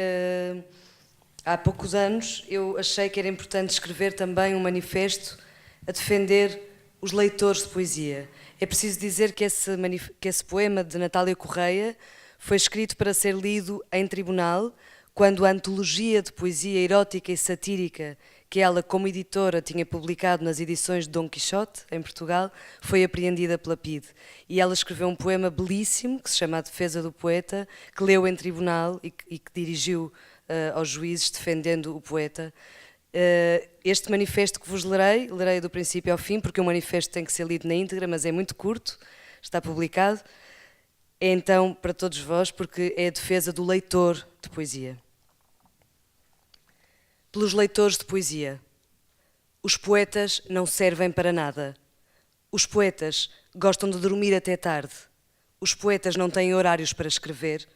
G: há poucos anos eu achei que era importante escrever também um manifesto a defender os leitores de poesia. É preciso dizer que esse poema de Natália Correia foi escrito para ser lido em tribunal, quando a antologia de poesia erótica e satírica que ela, como editora, tinha publicado nas edições de Dom Quixote, em Portugal, foi apreendida pela PIDE. E ela escreveu um poema belíssimo, que se chama A Defesa do Poeta, que leu em tribunal e que dirigiu aos juízes defendendo o poeta. Este manifesto que vos lerei do princípio ao fim, porque o manifesto tem que ser lido na íntegra, mas é muito curto, está publicado. É então para todos vós, porque é a defesa do leitor de poesia. Pelos leitores de poesia. Os poetas não servem para nada. Os poetas gostam de dormir até tarde. Os poetas não têm horários para escrever.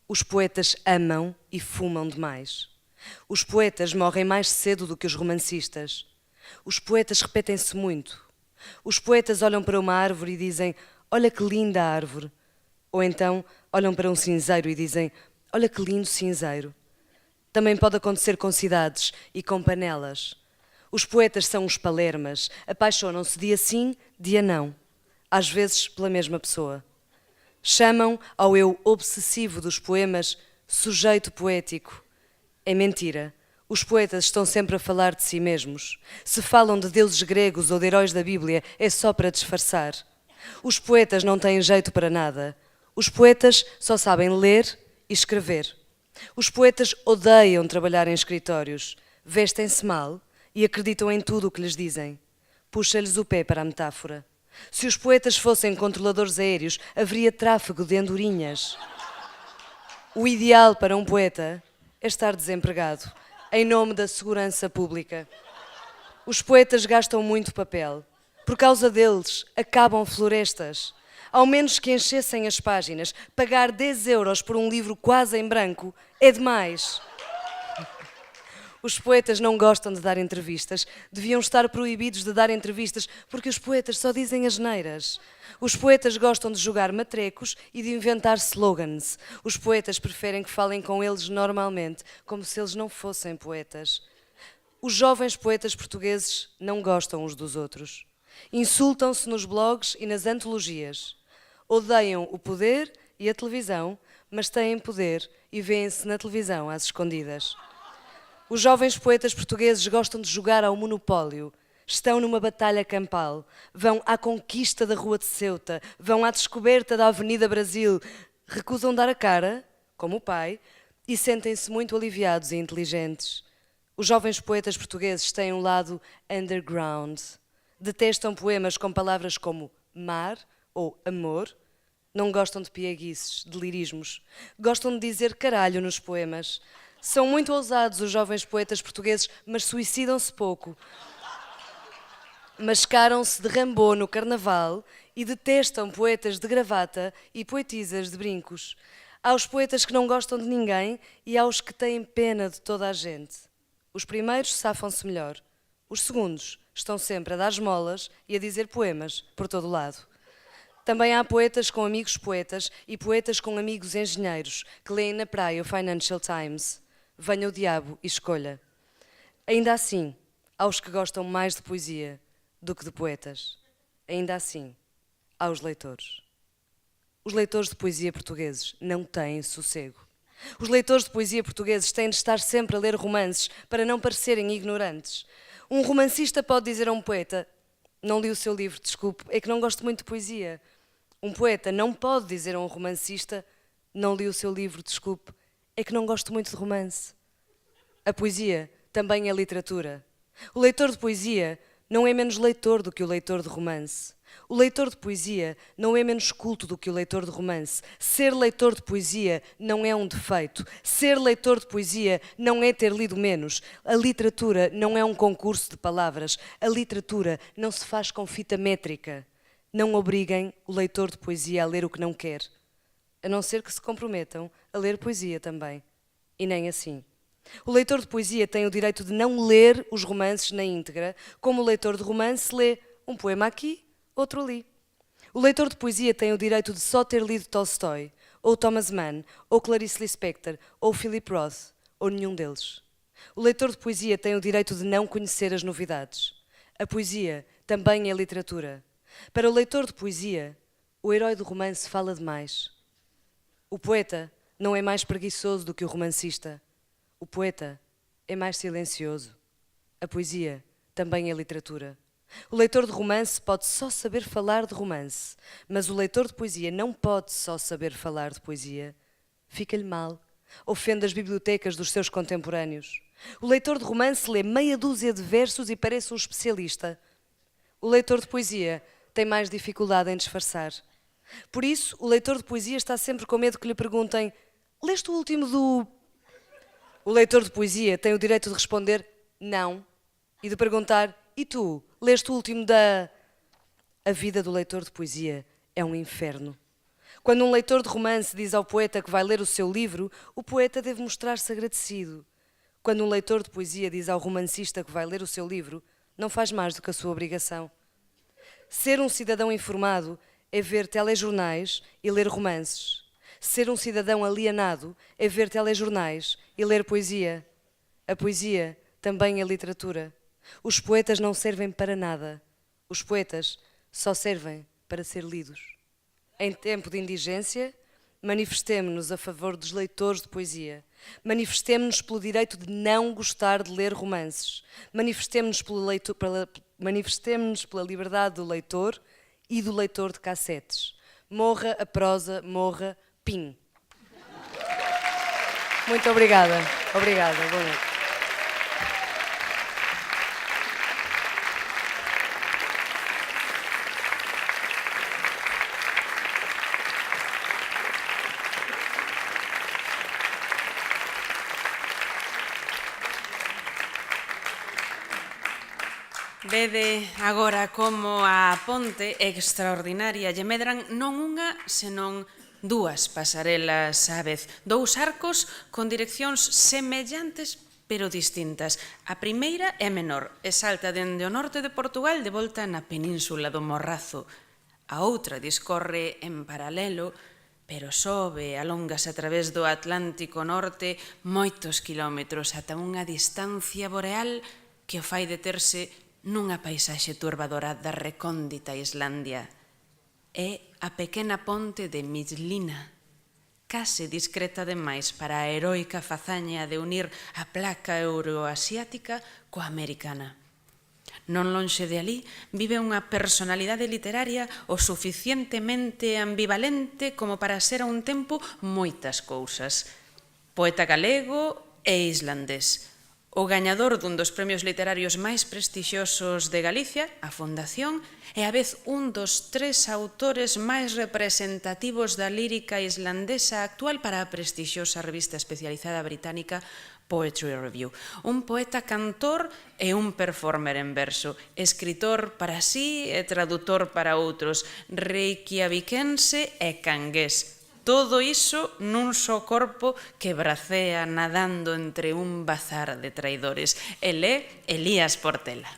G: Os poetas amam e fumam demais. Os poetas morrem mais cedo do que os romancistas. Os poetas repetem-se muito. Os poetas olham para uma árvore e dizem: olha que linda árvore. Ou então olham para um cinzeiro e dizem: olha que lindo cinzeiro. Também pode acontecer com cidades e com panelas. Os poetas são os palermas, apaixonam-se dia sim, dia não, às vezes pela mesma pessoa. Chamam ao eu obsessivo dos poemas sujeito poético. É mentira. Os poetas estão sempre a falar de si mesmos. Se falam de deuses gregos ou de heróis da Bíblia, é só para disfarçar. Os poetas não têm jeito para nada. Os poetas só sabem ler e escrever. Os poetas odeiam trabalhar em escritórios, vestem-se mal e acreditam em tudo o que lhes dizem. Puxa-lhes o pé para a metáfora. Se os poetas fossem controladores aéreos, haveria tráfego de andorinhas. O ideal para um poeta é estar desempregado, em nome da segurança pública. Os poetas gastam muito papel. Por causa deles, acabam florestas. Ao menos que enchessem as páginas, pagar 10 euros por um livro quase em branco é demais. Os poetas não gostam de dar entrevistas. Deviam estar proibidos de dar entrevistas porque os poetas só dizem asneiras. Os poetas gostam de jogar matrecos e de inventar slogans. Os poetas preferem que falem com eles normalmente, como se eles não fossem poetas. Os jovens poetas portugueses não gostam uns dos outros. Insultam-se nos blogs e nas antologias. Odeiam o poder e a televisão, mas têm poder e vêem-se na televisão às escondidas. Os jovens poetas portugueses gostam de jogar ao monopólio. Estão numa batalha campal. Vão à conquista da Rua de Ceuta. Vão à descoberta da Avenida Brasil. Recusam dar a cara, como o pai, e sentem-se muito aliviados e inteligentes. Os jovens poetas portugueses têm um lado underground. Detestam poemas com palavras como mar ou amor. Não gostam de pieguices, de lirismos. Gostam de dizer caralho nos poemas. São muito ousados os jovens poetas portugueses, mas suicidam-se pouco. Mascaram-se de Rambo no carnaval e detestam poetas de gravata e poetisas de brincos. Há os poetas que não gostam de ninguém e há os que têm pena de toda a gente. Os primeiros safam-se melhor. Os segundos estão sempre a dar esmolas e a dizer poemas por todo o lado. Também há poetas com amigos poetas e poetas com amigos engenheiros que leem na praia o Financial Times. Venha o diabo e escolha. Ainda assim, há os que gostam mais de poesia do que de poetas. Ainda assim, há os leitores. Os leitores de poesia portugueses não têm sossego. Os leitores de poesia portugueses têm de estar sempre a ler romances para não parecerem ignorantes. Um romancista pode dizer a um poeta: não li o seu livro, desculpe, é que não gosto muito de poesia. Um poeta não pode dizer a um romancista: não li o seu livro, desculpe, é que não gosto muito de romance. A poesia também é literatura. O leitor de poesia não é menos leitor do que o leitor de romance. O leitor de poesia não é menos culto do que o leitor de romance. Ser leitor de poesia não é um defeito. Ser leitor de poesia não é ter lido menos. A literatura não é um concurso de palavras. A literatura não se faz com fita métrica. Não obriguem o leitor de poesia a ler o que não quer, a não ser que se comprometam a ler poesia também. E nem assim. O leitor de poesia tem o direito de não ler os romances na íntegra, como o leitor de romance lê um poema aqui, outro ali. O leitor de poesia tem o direito de só ter lido Tolstói, ou Thomas Mann, ou Clarice Lispector, ou Philip Roth, ou nenhum deles. O leitor de poesia tem o direito de não conhecer as novidades. A poesia também é literatura. Para o leitor de poesia, o herói do romance fala demais. O poeta não é mais preguiçoso do que o romancista. O poeta é mais silencioso. A poesia também é literatura. O leitor de romance pode só saber falar de romance, mas o leitor de poesia não pode só saber falar de poesia. Fica-lhe mal. Ofende as bibliotecas dos seus contemporâneos. O leitor de romance lê meia dúzia de versos e parece um especialista. O leitor de poesia tem mais dificuldade em disfarçar. Por isso, o leitor de poesia está sempre com medo que lhe perguntem: leste o último do... O leitor de poesia tem o direito de responder não e de perguntar: e tu, leste o último da... A vida do leitor de poesia é um inferno. Quando um leitor de romance diz ao poeta que vai ler o seu livro, o poeta deve mostrar-se agradecido. Quando um leitor de poesia diz ao romancista que vai ler o seu livro, não faz mais do que a sua obrigação. Ser um cidadão informado é ver telejornais e ler romances. Ser um cidadão alienado é ver telejornais e ler poesia. A poesia também é literatura. Os poetas não servem para nada. Os poetas só servem para ser lidos. Em tempo de indigência, manifestemo-nos a favor dos leitores de poesia. Manifestemo-nos pelo direito de não gostar de ler romances. Manifestemo-nos pela liberdade do leitor e do leitor de cassetes. Morra a prosa, morra PIN. Muito obrigada. Obrigada. Boa noite.
A: Vede agora como a ponte extraordinaria lle medran non unha, senón dúas pasarelas á vez, dous arcos con direccións semellantes pero distintas. A primeira é menor e salta dende o norte de Portugal de volta na península do Morrazo. A outra discorre en paralelo, pero sobe, alóngase a través do Atlántico Norte moitos quilómetros ata unha distancia boreal que o fai deterse nunha paisaxe turbadora da recóndita Islandia. É a pequena ponte de Midlina, case discreta demais para a heroica fazaña de unir a placa euroasiática coa americana. Non lonxe de alí vive unha personalidade literaria o suficientemente ambivalente como para ser a un tempo moitas cousas. Poeta galego e islandés. o gañador dun dos premios literarios máis prestixiosos de Galicia, a Fundación, e a vez un dos 3 autores máis representativos da lírica islandesa actual para a prestixiosa revista especializada británica Poetry Review. Un poeta cantor e un performer en verso, escritor para sí e tradutor para outros, reikiaviquense e cangués. Todo iso nun só corpo que bracea nadando entre un bazar de traidores. El é Elías Portela.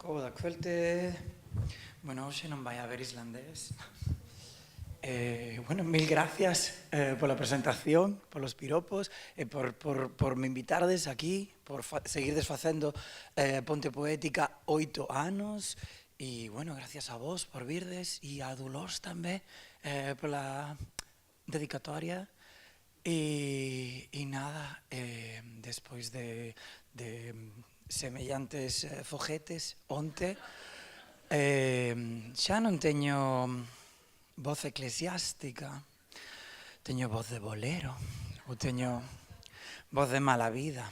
H: Góða kvöldi. Bueno, hoxe non vai haber islandés. Bueno, mil gracias por la presentación, por los piropos, por me invitardes aquí, por seguir desfacendo Ponte Poética 8 anos, e, bueno, gracias a vos por virdes, e a Dolors tamén pola dedicatoria, e nada, despois de semellantes foguetes onte, xa non teño voz eclesiástica, teño voz de bolero, ou teño voz de mala vida.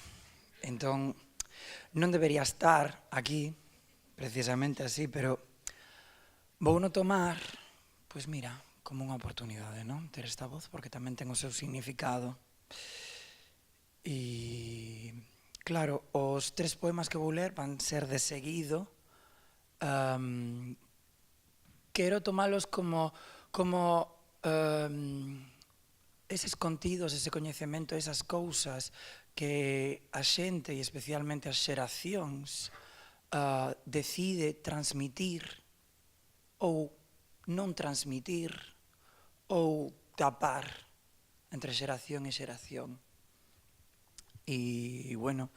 H: Entón, non debería estar aquí, precisamente así, pero vou no tomar, pois mira, como unha oportunidade, non? Ter esta voz, porque tamén ten o seu significado. E, claro, os 3 poemas que vou ler van ser de seguido. Quero tomalos como eses contidos, ese coñecemento, esas cousas que a xente, e especialmente as xeracións, decide transmitir ou non transmitir ou tapar entre xeración e xeración. E, bueno,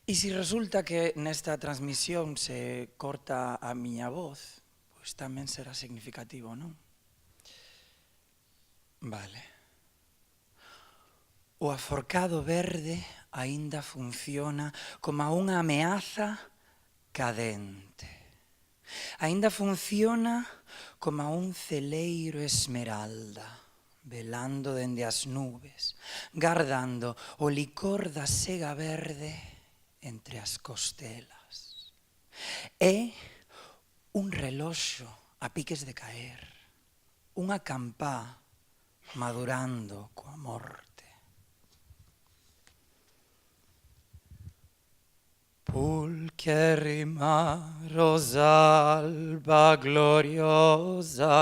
H: e se resulta que nesta transmisión se corta a miña voz, pois tamén será significativo, non? Vale. O aforcado verde aínda funciona como unha ameaza cadente. Aínda funciona como un celeiro esmeralda, velando dende as nubes, gardando o licor da sega verde entre as costelas. É un reloxo a piques de caer, unha campá madurando coa morte. Pulcherrima rosalba gloriosa,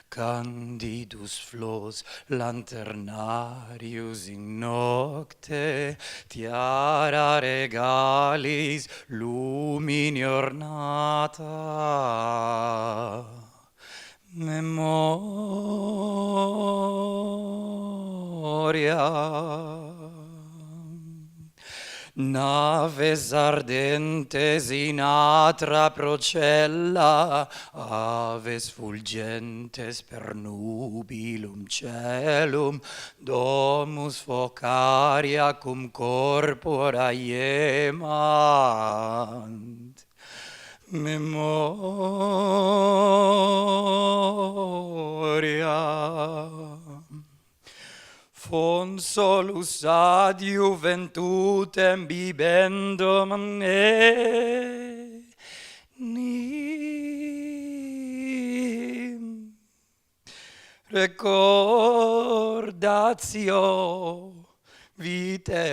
H: candidus flos lanternarius in nocte, tiara regalis lumini ornata. Memoria. Naves ardentes in atra procella, aves fulgentes per nubilum celum, domus focaria cum corpora iemant. Memoria. Fons solus ad juventutem bibendum enim. Recordatio vitest.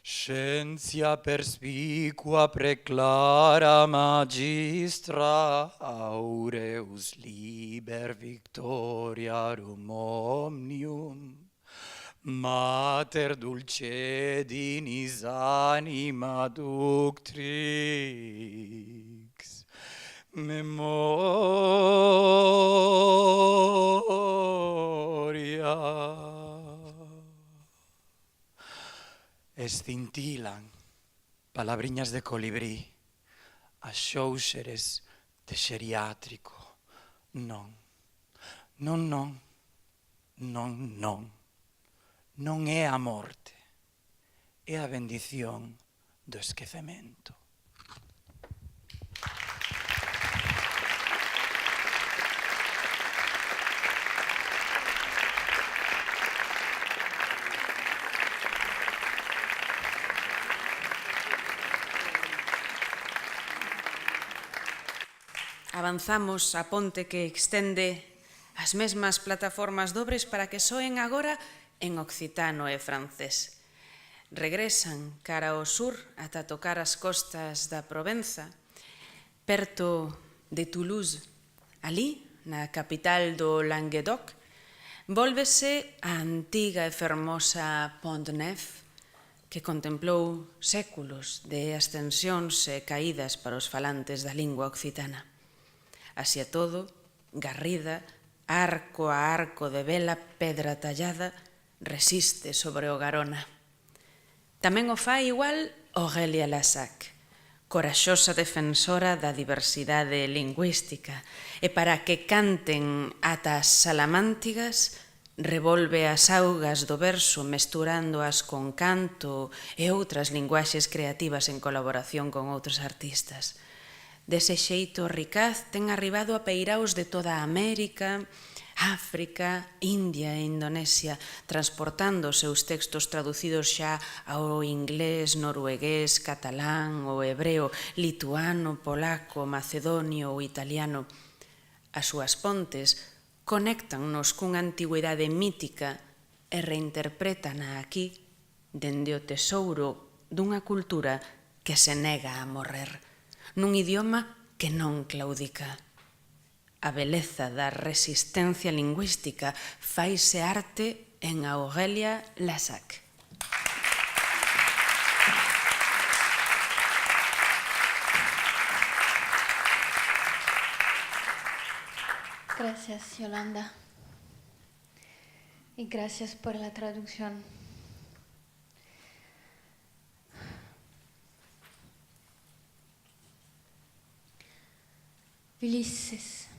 H: Scientia perspicua preclara magistra, aureus liber victoriarum omnium, mater dulcedinis anima ductrix. Memoria. Escintilan palabriñas de colibrí, as xóuxeres de xeriátrico. Non, non, non, non, non. Non é a morte, é a bendición do esquecemento.
A: Avanzamos a ponte que extende as mesmas plataformas dobres para que soen agora en occitano e francés. Regresan cara ao sur ata tocar as costas da Provenza, perto de Toulouse. Ali, na capital do Languedoc, vólvese a antiga e fermosa Pont-Neuf, que contemplou séculos de ascensións e caídas para os falantes da lingua occitana. Así a todo, garrida, arco a arco de bela pedra tallada, resiste sobre o Garona. Tamén o fai igual Aurélia Lassac, coraxosa defensora da diversidade lingüística, e para que canten ata as salamántigas, revolve as augas do verso mesturándoas con canto e outras linguaxes creativas en colaboración con outros artistas. Dese xeito, Ricaz ten arribado a peiraos de toda América, África, India e Indonesia, transportando os seus textos traducidos xa ao inglés, noruegués, catalán, o hebreo, lituano, polaco, macedonio ou italiano. As súas pontes conéctannos cunha antigüidade mítica e reinterprétana aquí dende o tesouro dunha cultura que se nega a morrer, nun idioma que non claudica. A beleza da resistencia lingüística faise arte en Aurélia Lassac.
I: Gracias, Yolanda. Y gracias por la traducción. Ulisses.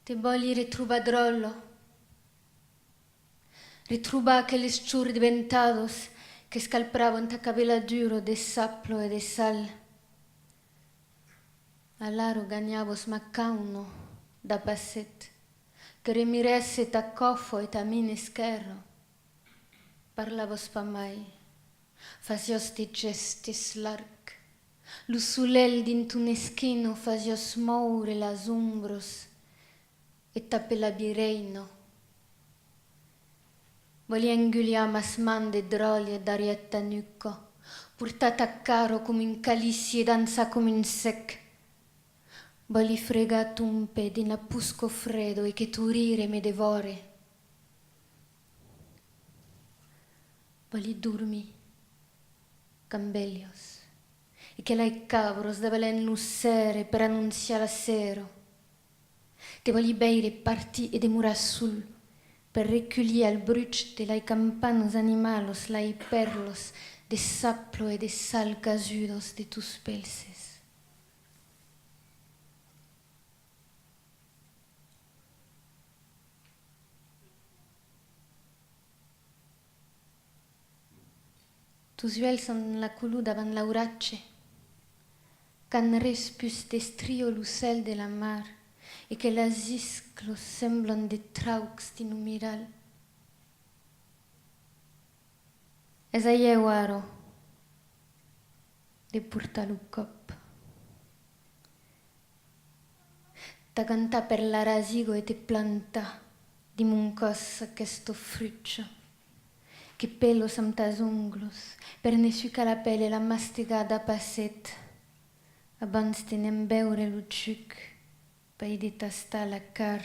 I: Ti voglio ritrubadrollo. Ritruba aquellos chur diventados que scalpraban ta cabello duro de saplo e de sal. All'aro gagnavos macauno da passet, che remiresse ta cofo e ta mine scherro. Parlavos pa mai, fazios ti gestis larg. L'usulel d'intun eschino fazios moure las umbros e tape la bireino. Volienguliamas mande drolie d'arietta nucco, purtata caro come in calissi e danza come in sec. Voli frega tumpe di napusco freddo e che turire me devore. Voli durmi, cambelios. E che lai cabros develen lussere per annunziare a sero. Te voli beire parti e demura sul, per reculier al bruch de lai campanos animalos, lai perlos, de saplo e de sal casudos de tus pelses. Tus uels son la culuda van laurace, can respus destrio lucel de la mar, e que las isclos semblan de traux di numiral. Es aieu aro, de purtalucop. Ta canta per la rasigo e te planta, di muncos questo fruccio, che pelos am tas unglos, per ne suca la pelle la masticada passet, abans tenem beure luciuc, pei de tasta la car,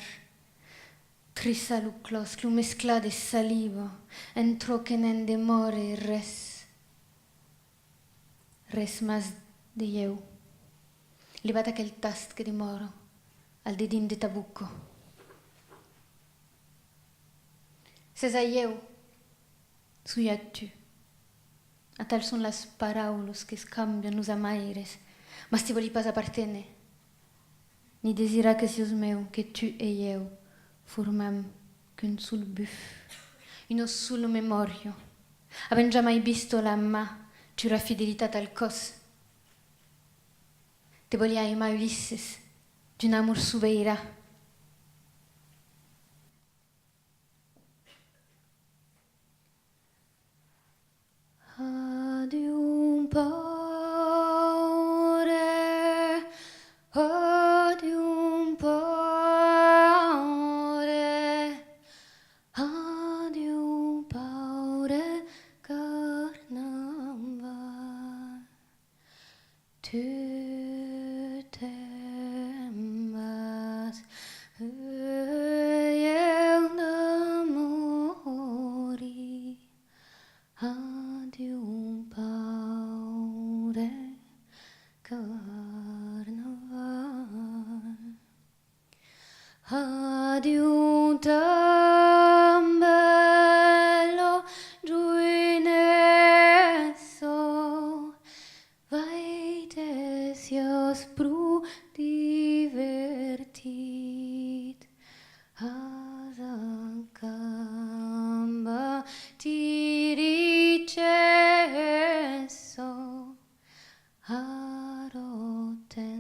I: trisa luclos, clu mescla de salivo, entro che nen demore res mas de eu. Levat aquel tast che demoro, al dedin de tabucco. Sesa eu, suia tu. A tal son las paraulos que scambian los amaires, mas ti voli pas appartene. Ni desira que sios meu, que tu e eu formam qu'un sul buf, uno sul memorio, Avem già mai visto l'amma, c'era fidelità al cos. Te vogliai mai Ulisses, d'un amor subeira. Adium paure, adium paure, adium paure, carnaval. Tu temas, eu namori. Adium paure, carnaval. Adium tan bello giuinesso, vaite sios pru divertit, azancamba ti ricesso, aroten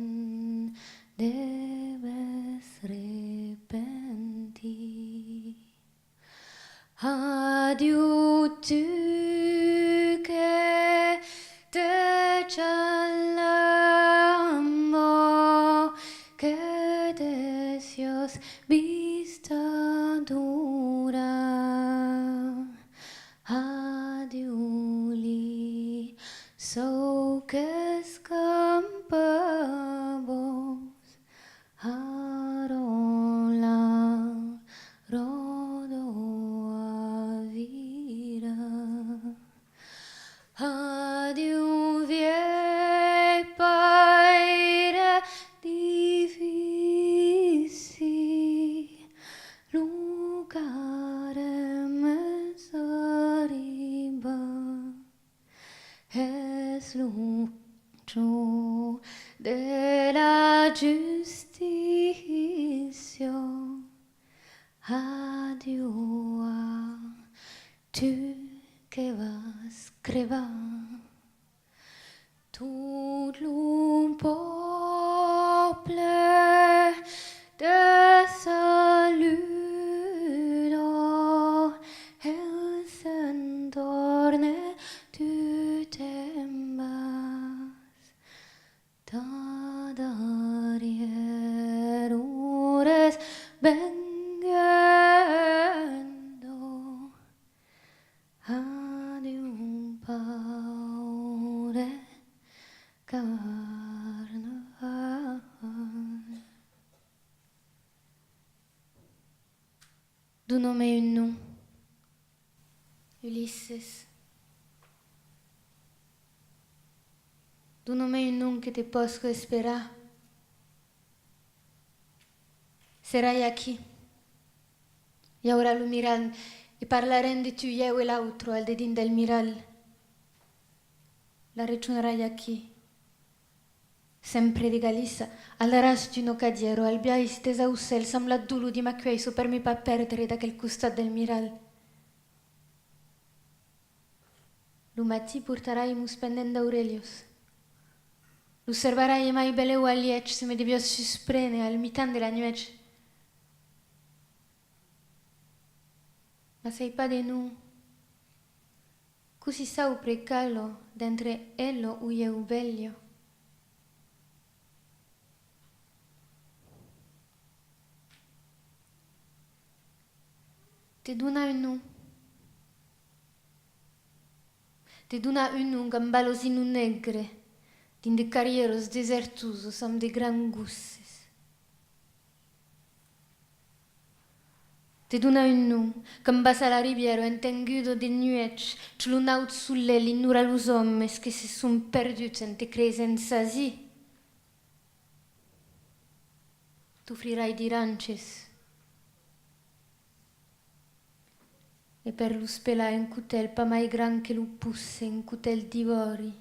I: debes repenti. Adieu tu che te cialamo, che desios vista dura. Adieu li, so que escampamos, arola, rodo a vira. Adieu viei paire difficili, lucarem es arriba, es lucho de la justicia. Adieu a tu que vas crevar, tout l'un peuple de saludo, el s'entorne, tu temas, da darriere ores vengendo. Adium paure, carnaval. Du nome un nom, Ulisses. Du nome un nom que te posso esperar. Serai aqui. E ora lo miran e parlarem de tu eu e l'altro al dedin del miral. La reciunerai aqui. Sempre di Galissa, all'aras di un cadiero, al biai stesa ussel, sembla dulu di macchiaiso per mi pa perdere da quel costat del miral. Lumati portarai mus pendendo Aurelius. L'osservarai mai beleu aliec se me devios susprene al mitan de la nuec. Ma sei pa de nu. Così sau precalo d'entre ello u eu veglio. Te dona un nu. Te dona un nu gambalosinu negre, din de carrieros desertusos am de gran gusses. Te dona un nu, cambasa la riviera entengudo de nuec, cilunaut sulle l'innura los hommes che se sun perduts en te cresenza si. Tu frirai di rances. E per lo spela un cutel pa mai gran che lo pusse un cutel d'ivori.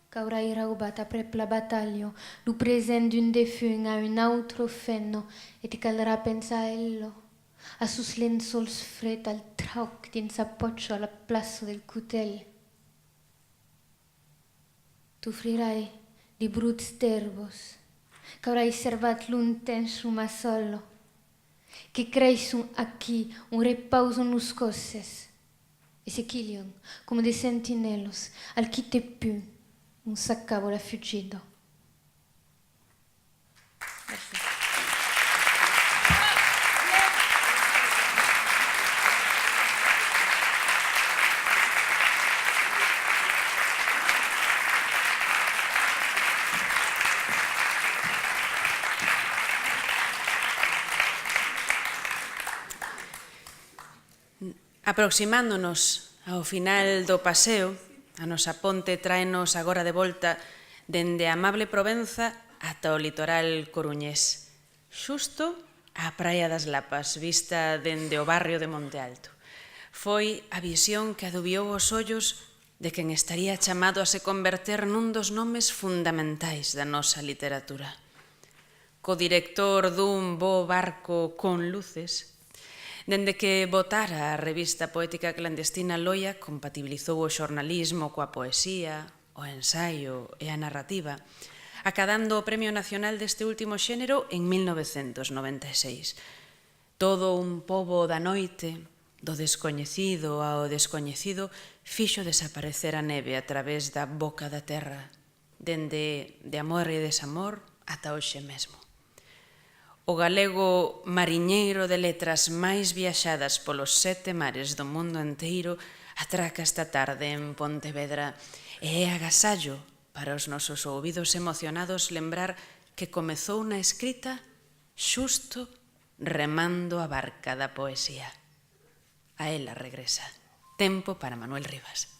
I: Qu'aurai raubat aprep la battaglia, lo present d'un defun a un altro fenno, e ti caldrà pensa a ello. a sus lençols fred al trauc dins appoggio alla plaça del Cutel. T'offrirai di bruts d'erbos, che avrai servat l'un temps uma solo, che creisson aqui un repauso nos cosses, e se chiglion come dei sentinelos al chi te più un saccavola fuggido.
A: Aproximándonos ao final do paseo, a nosa ponte traenos agora de volta dende a amable Provenza ata o litoral coruñés, xusto á Praia das Lapas, vista dende o barrio de Monte Alto. Foi a visión que adubiou os ollos de quen estaría chamado a se converter nun dos nomes fundamentais da nosa literatura. Co-director dun bo barco con luces, dende que botara a revista poética clandestina Loia, compatibilizou o xornalismo coa poesía, o ensaio e a narrativa, acadando o Premio Nacional deste último xénero en 1996. Todo un pobo da noite, do descoñecido ao descoñecido, fixo desaparecer a neve a través da boca da terra, dende de amor e desamor ata hoxe mesmo. O galego mariñeiro de letras máis viaxadas polos 7 mares do mundo enteiro atraca esta tarde en Pontevedra e é agasallo para os nosos ouvidos emocionados lembrar que comezou na escrita xusto remando a barca da poesía. A ela regresa. Tempo para Manuel Rivas.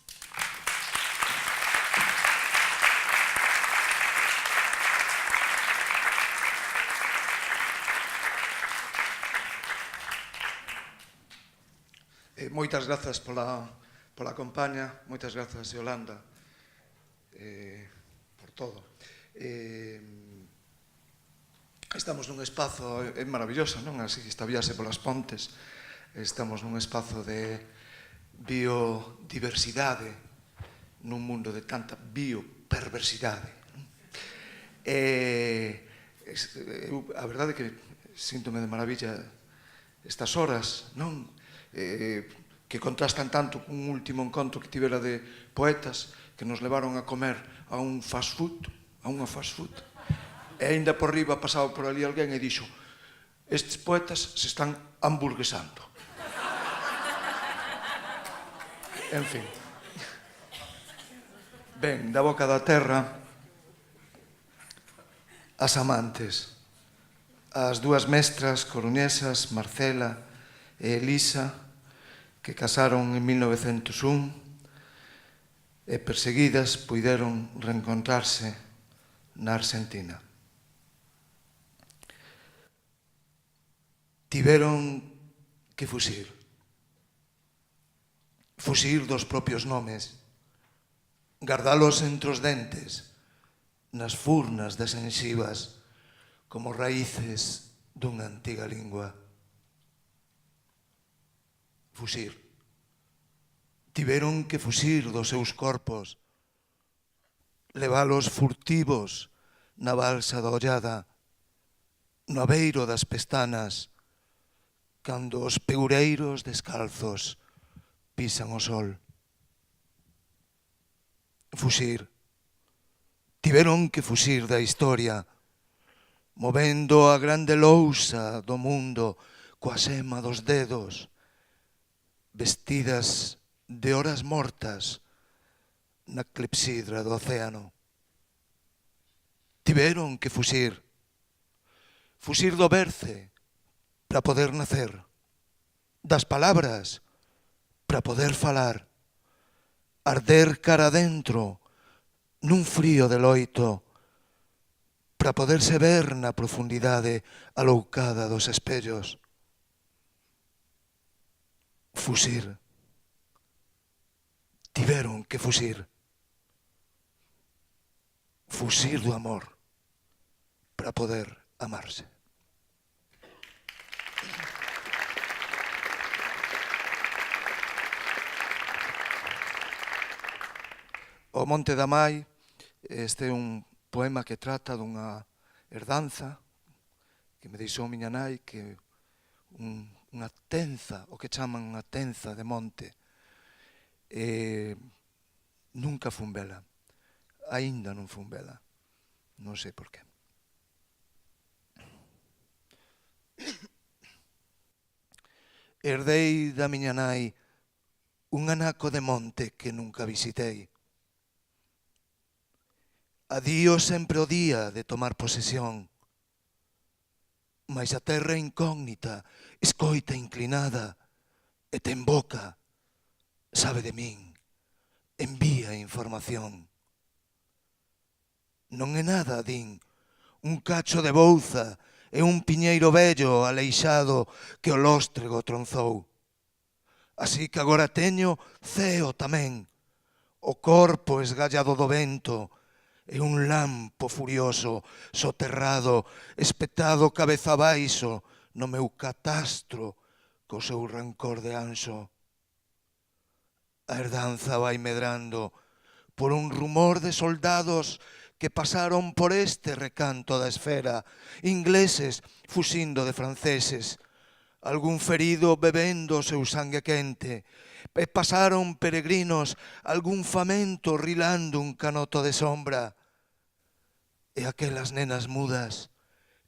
J: Moitas grazas pola compaña, moitas grazas, Yolanda, por todo. Estamos nun espazo, é maravilloso, non? Así que esta viaxe polas pontes, estamos nun espazo de biodiversidade, nun mundo de tanta bioperversidade. A verdade é que síntome de maravilla estas horas, non? Que contrastan tanto cun último encontro que tivera de poetas que nos levaron a comer a un fast food, a unha fast food, e ainda por riba pasaba por ali alguén e dixo: estes poetas se están hamburguesando. En fin. Ben, da boca da terra, as amantes, as dúas mestras coruñesas, Marcela e Elisa, que casaron en 1901 e perseguidas puideron reencontrarse na Argentina. Tiveron que fuxir dos propios nomes, gardalos entre os dentes, nas furnas das xengivas, como raíces dunha antiga lingua. Fuxir. Tiveron que fuxir dos seus corpos, levalos furtivos na balsa da Ollada, no abeiro das pestanas, cando os peureiros descalzos pisan o sol. Fuxir. Tiveron que fuxir da historia, movendo a grande lousa do mundo coa sema dos dedos, vestidas de horas mortas na clepsidra do océano. Tiveron que fuxir do berce para poder nacer, das palabras para poder falar, arder cara adentro nun frío de loito, para poderse ver na profundidade aloucada dos espellos. Fuxir. Tiveron que fuxir. Fuxir do amor para poder amarse. O Monte da Mai, este é un poema que trata dunha herdanza que me deixou miña nai, que unha tenza, o que chaman unha tenza de monte. Nunca fun vela, aínda non fun vela, non sei por qué. Herdei da miña nai un anaco de monte que nunca visitei. Adío sempre o día de tomar posesión, mais a terra incógnita, escoita inclinada, e ten boca, sabe de min, envía información. Non é nada, din, un cacho de bouza e un piñeiro vello aleixado que o lóstrego tronzou. Así que agora teño ceo tamén, o corpo esgallado do vento e un lampo furioso, soterrado, espetado cabeza abaixo no meu catastro co seu rancor de anxo. A herdanza vai medrando por un rumor de soldados que pasaron por este recanto da esfera, ingleses fuxindo de franceses, algún ferido bebendo o seu sangue quente, e pasaron peregrinos, algún famento rilando un canoto de sombra, e aquelas nenas mudas,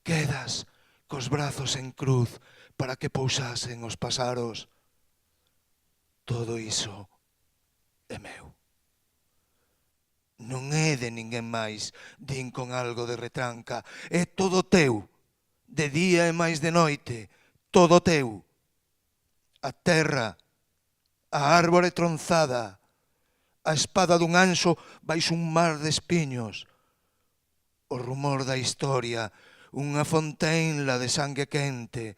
J: quedas cos brazos en cruz para que pousasen os pasaros. Todo iso é meu. Non é de ninguén máis, din con algo de retranca, é todo teu, de día e máis de noite, todo teu. A terra, a árbore tronzada, a espada dun anxo baixo un mar de espiños, o rumor da historia, unha fontenla de sangue quente,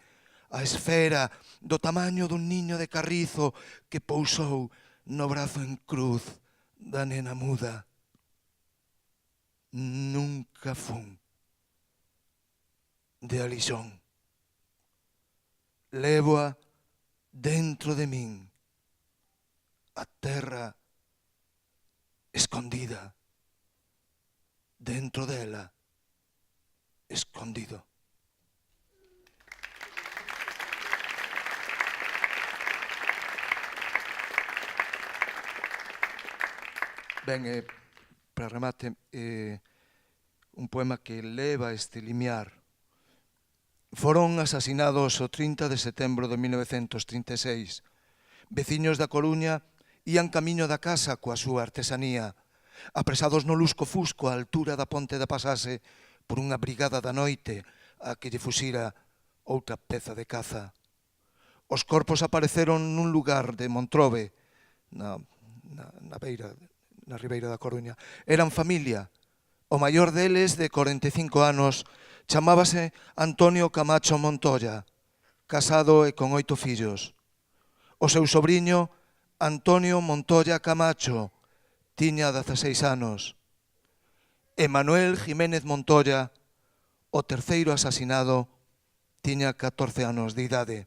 J: a esfera do tamaño dun niño de carrizo que pousou no brazo en cruz da nena muda. Nunca fun de Alixón. Lévoa dentro de min, a terra escondida, dentro dela, escondido. Ben, para remate, un poema que leva este limiar. Foron asasinados o 30 de setembro de 1936. Veciños da Coruña ían camiño da casa coa súa artesanía, apresados no lusco fusco á altura da ponte da Pasase por unha brigada da noite a que lle fuxira outra peza de caza. Os corpos apareceron nun lugar de Montrobe, na ribeira da Coruña. Eran familia. O maior deles, de 45 anos, chamábase Antonio Camacho Montoya, casado e con 8 fillos. O seu sobriño, Antonio Montoya Camacho, tiña 16 anos. E Manuel Jiménez Montoya, o terceiro asasinado, tiña 14 anos de idade.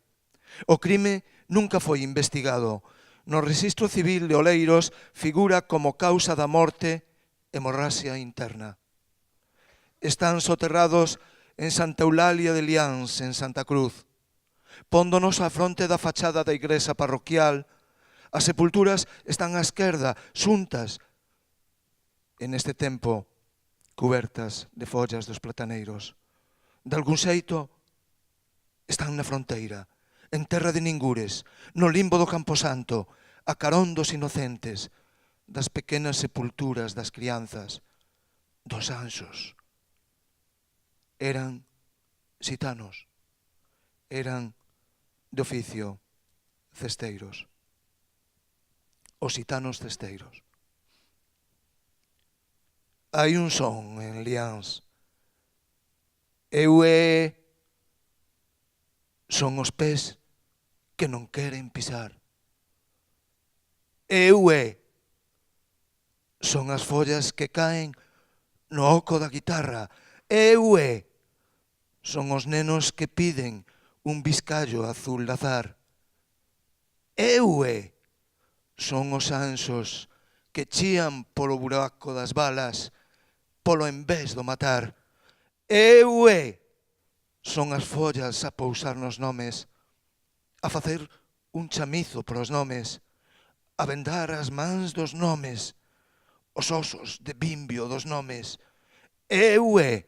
J: O crime nunca foi investigado. No Rexistro Civil de Oleiros figura como causa da morte hemorraxia interna. Están soterrados en Santa Eulalia de Liáns, en Santa Cruz. Póndonos á fronte da fachada da igrexa parroquial, as sepulturas están á esquerda, xuntas, en este tempo, cubertas de follas dos plataneiros. De algún xeito, están na fronteira, en terra de ningures, no limbo do Camposanto, a carón dos inocentes, das pequenas sepulturas das crianzas, dos anxos. Eran xitanos, eran de oficio cesteiros, os xitanos cesteiros. Hai un son en Liáns. Eu son os pés que non queren pisar. Eu son as follas que caen no oco da guitarra. Eu son os nenos que piden un biscallo azul de azar. Eu son os anxos que chían polo buraco das balas, polo en vez do matar. Eu son as follas a pousar nos nomes, a facer un chamizo pros nomes, a vendar as mans dos nomes, os osos de bimbio dos nomes. Eu é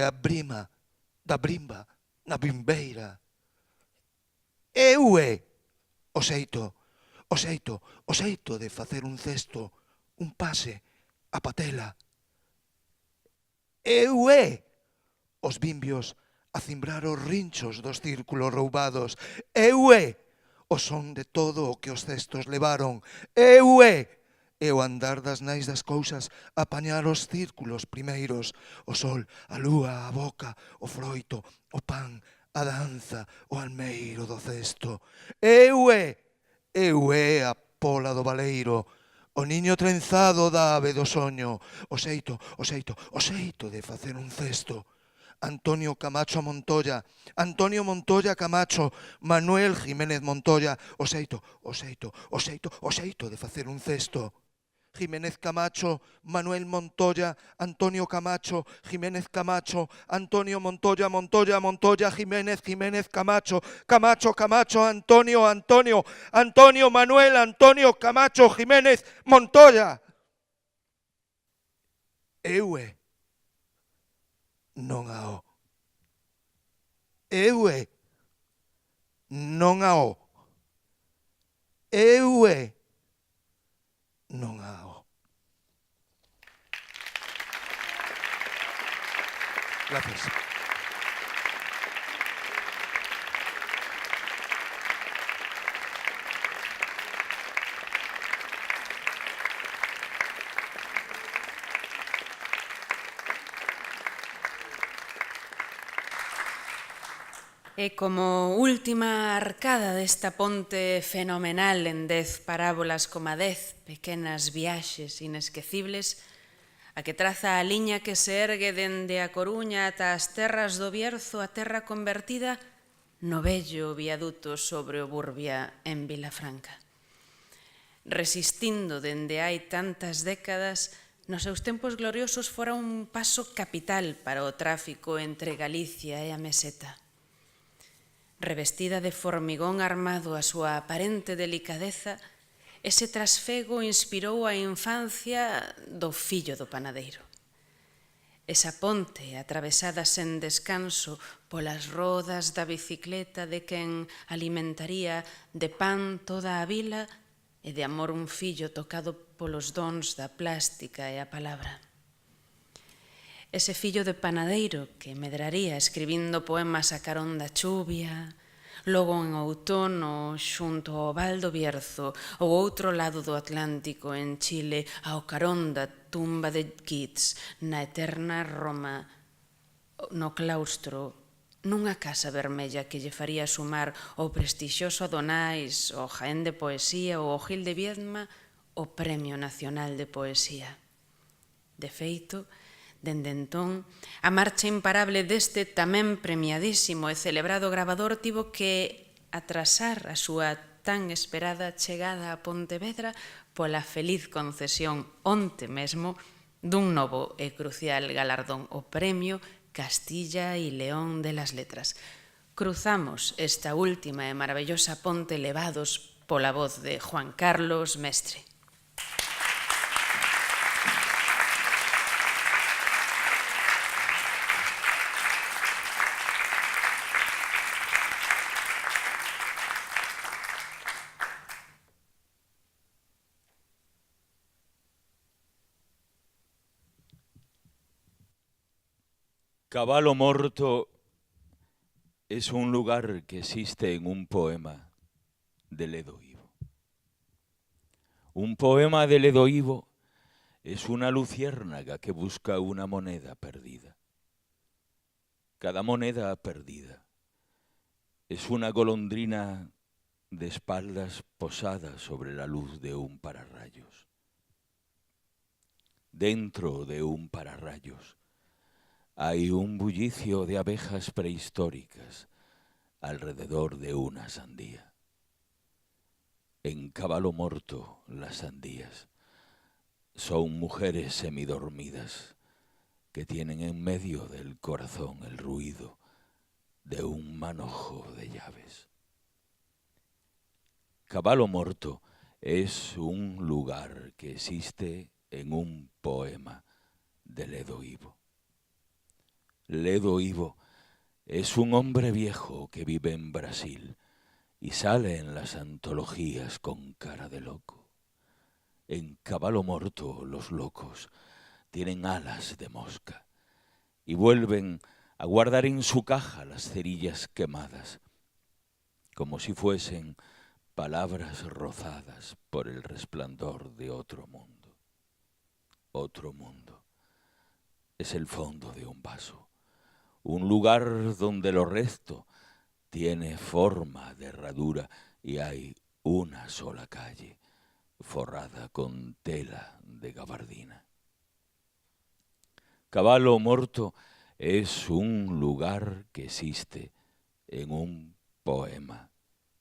J: a brima da brimba na bimbeira. Eu é o xeito de facer un cesto, un pase, a patela. Eu é os bimbios a cimbrar os rinchos dos círculos roubados. Eu é o son de todo o que os cestos levaron. Eu é o andar das nais das cousas, apañar os círculos primeiros, o sol, a lúa, a boca, o froito, o pan, a danza, o almeiro do cesto. Eu é a pola do baleiro, o niño trenzado da ave do soño, o xeito de facer un cesto. Antonio Camacho Montoya, Antonio Montoya Camacho, Manuel Jiménez Montoya, o xeito de facer un cesto. Jiménez Camacho, Manuel Montoya, Antonio Camacho, Jiménez Camacho, Antonio Montoya, Montoya, Montoya, Jiménez, Jiménez Camacho, Camacho, Camacho, Antonio, Antonio, Antonio, Manuel, Antonio Camacho, Jiménez, Montoya. Eu non a o. Eu non a o. Eu non a o. Gracias.
A: E como última arcada desta ponte fenomenal en 10 parábolas como 10 pequenas viaxes inesquecibles, a que traza a liña que se ergue dende a Coruña ata as terras do Bierzo, a terra convertida no vello viaduto sobre o Burbia en Vilafranca. Resistindo dende hai tantas décadas, nos seus tempos gloriosos fora un paso capital para o tráfico entre Galicia e a Meseta. Revestida de formigón armado a súa aparente delicadeza, ese trasfego inspirou a infancia do fillo do panadeiro. Esa ponte atravesada sen descanso polas rodas da bicicleta de quen alimentaría de pan toda a vila e de amor un fillo tocado polos dons da plástica e a palabra. Ese fillo de panadeiro que medraría escribindo poemas a carón da chuvia, logo en outono xunto ao Val do Bierzo, ou outro lado do Atlántico en Chile, ao carón da tumba de Keats, na eterna Roma, no claustro, nunha casa vermella que lle faría sumar o prestixioso Adonais, o Jaén de Poesía ou o Gil de Viedma, o Premio Nacional de Poesía. De feito, dende entón, a marcha imparable deste tamén premiadísimo e celebrado gravador tivo que atrasar a súa tan esperada chegada a Pontevedra pola feliz concesión onte mesmo dun novo e crucial galardón, o Premio Castilla y León de las Letras. Cruzamos esta última e maravillosa ponte levados pola voz de Juan Carlos Mestre.
K: Cabalo Morto es un lugar que existe en un poema de Ledo Ivo. Un poema de Ledo Ivo es una luciérnaga que busca una moneda perdida. Cada moneda perdida es una golondrina de espaldas posada sobre la luz de un pararrayos. Dentro de un pararrayos hay un bullicio de abejas prehistóricas alrededor de una sandía. En Cabalo Morto las sandías son mujeres semidormidas que tienen en medio del corazón el ruido de un manojo de llaves. Cavallo Morto es un lugar que existe en un poema de Ledo Ivo. Ledo Ivo es un hombre viejo que vive en Brasil y sale en las antologías con cara de loco. En Cavallo Morto los locos tienen alas de mosca y vuelven a guardar en su caja las cerillas quemadas, como si fuesen palabras rozadas por el resplandor de otro mundo. Otro mundo es el fondo de un vaso, un lugar donde lo resto tiene forma de herradura y hay una sola calle forrada con tela de gabardina. Cavallo Morto es un lugar que existe en un poema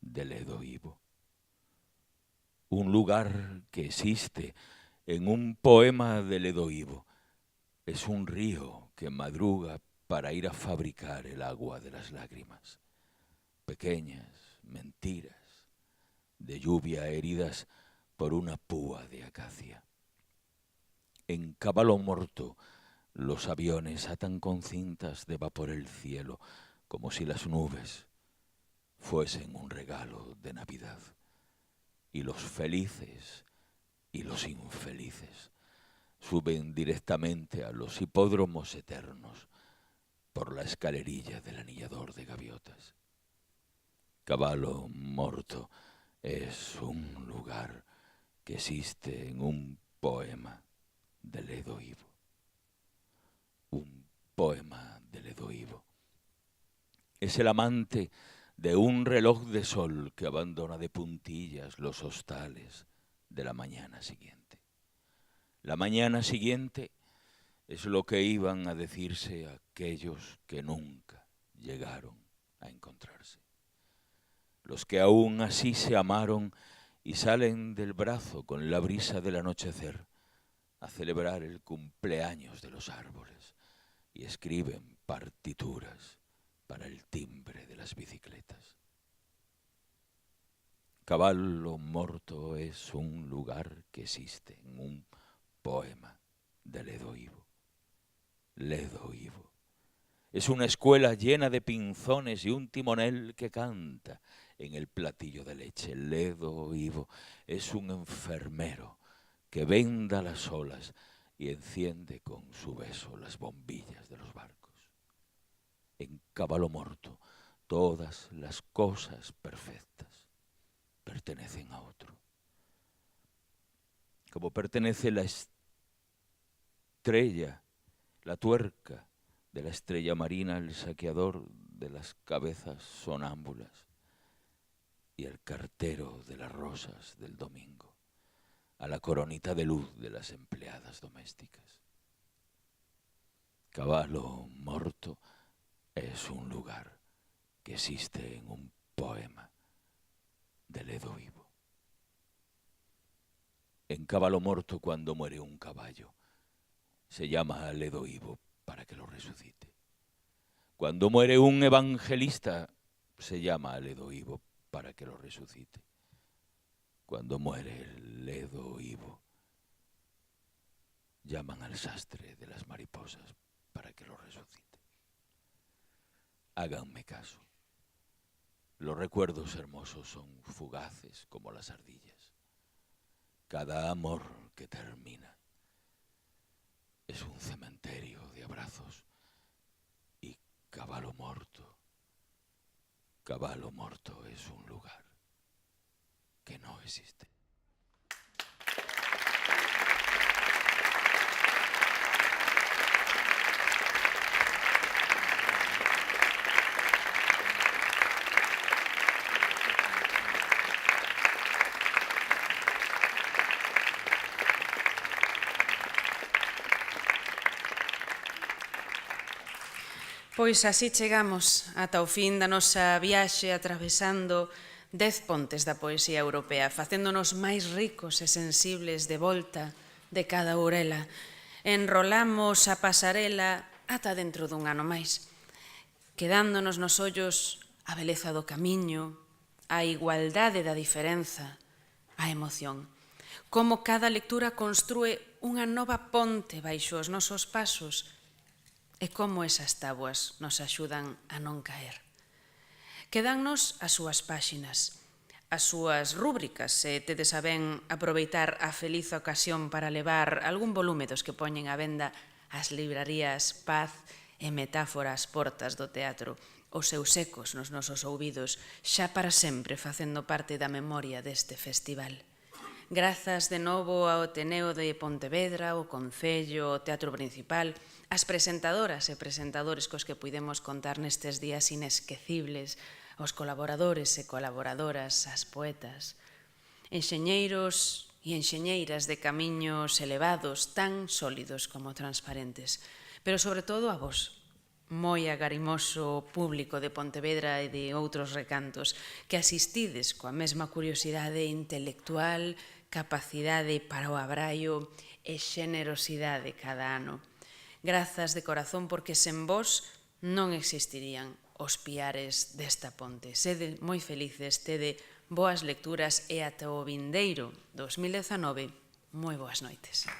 K: de Ledo Ivo. Un lugar que existe en un poema de Ledo Ivo es un río que madruga para ir a fabricar el agua de las lágrimas. Pequeñas mentiras de lluvia heridas por una púa de acacia. En Cavallo Morto los aviones atan con cintas de vapor el cielo, como si las nubes fuesen un regalo de Navidad. Y los felices y los infelices suben directamente a los hipódromos eternos por la escalerilla del anillador de gaviotas. Cavallo Morto es un lugar que existe en un poema de Ledo Ivo. Un poema de Ledo Ivo. Es el amante de un reloj de sol que abandona de puntillas los hostales de la mañana siguiente. La mañana siguiente es lo que iban a decirse aquellos que nunca llegaron a encontrarse. Los que aún así se amaron y salen del brazo con la brisa del anochecer a celebrar el cumpleaños de los árboles y escriben partituras para el timbre de las bicicletas. Cavallo Morto es un lugar que existe en un poema de Ledo Ivo. Ledo Ivo es una escuela llena de pinzones y un timonel que canta en el platillo de leche. Ledo Ivo es un enfermero que venda las olas y enciende con su beso las bombillas de los barcos. En Cavallo Morto todas las cosas perfectas pertenecen a otro. Como pertenece la estrella, la tuerca de la estrella marina, el saqueador de las cabezas sonámbulas y el cartero de las rosas del domingo, a la coronita de luz de las empleadas domésticas. Cavallo Morto es un lugar que existe en un poema de Ledo Ivo. En Cavallo Morto, cuando muere un caballo, se llama a Ledo Ivo para que lo resucite. Cuando muere un evangelista, se llama a Ledo Ivo para que lo resucite. Cuando muere el Ledo Ivo, llaman al sastre de las mariposas para que lo resucite. Háganme caso. Los recuerdos hermosos son fugaces como las ardillas. Cada amor que termina es un cementerio de abrazos y Cavallo Morto es un lugar que no existe.
A: Pois así chegamos ata o fin da nosa viaxe atravesando 10 pontes da poesía europea, facéndonos máis ricos e sensibles de volta de cada ourela. Enrolamos a pasarela ata dentro dun ano máis, quedándonos nos ollos a beleza do camiño, a igualdade da diferenza, a emoción. Como cada lectura construe unha nova ponte baixo os nosos pasos e como esas táboas nos axudan a non caer. Quedannos as súas páxinas, as súas rúbricas, se tedes a ben aproveitar a feliz ocasión para levar algún volume dos que poñen á venda as librarías Paz e Metáfora ás portas do teatro, os seus ecos nos nosos ouvidos, xa para sempre facendo parte da memoria deste festival. Grazas de novo ao Ateneo de Pontevedra, o Concello, o Teatro Principal, as presentadoras e presentadores cos que puidemos contar nestes días inesquecibles, os colaboradores e colaboradoras, as poetas, enxeñeiros e enxeñeiras de camiños elevados, tan sólidos como transparentes, pero sobre todo a vos, moi agarimoso público de Pontevedra e de outros recantos, que asistides coa mesma curiosidade intelectual, capacidade para o abraio e xenerosidade cada ano. Grazas de corazón porque sen vos non existirían os piares desta ponte. Sede moi felices, tede boas lecturas e ata o vindeiro 2019, moi boas noites.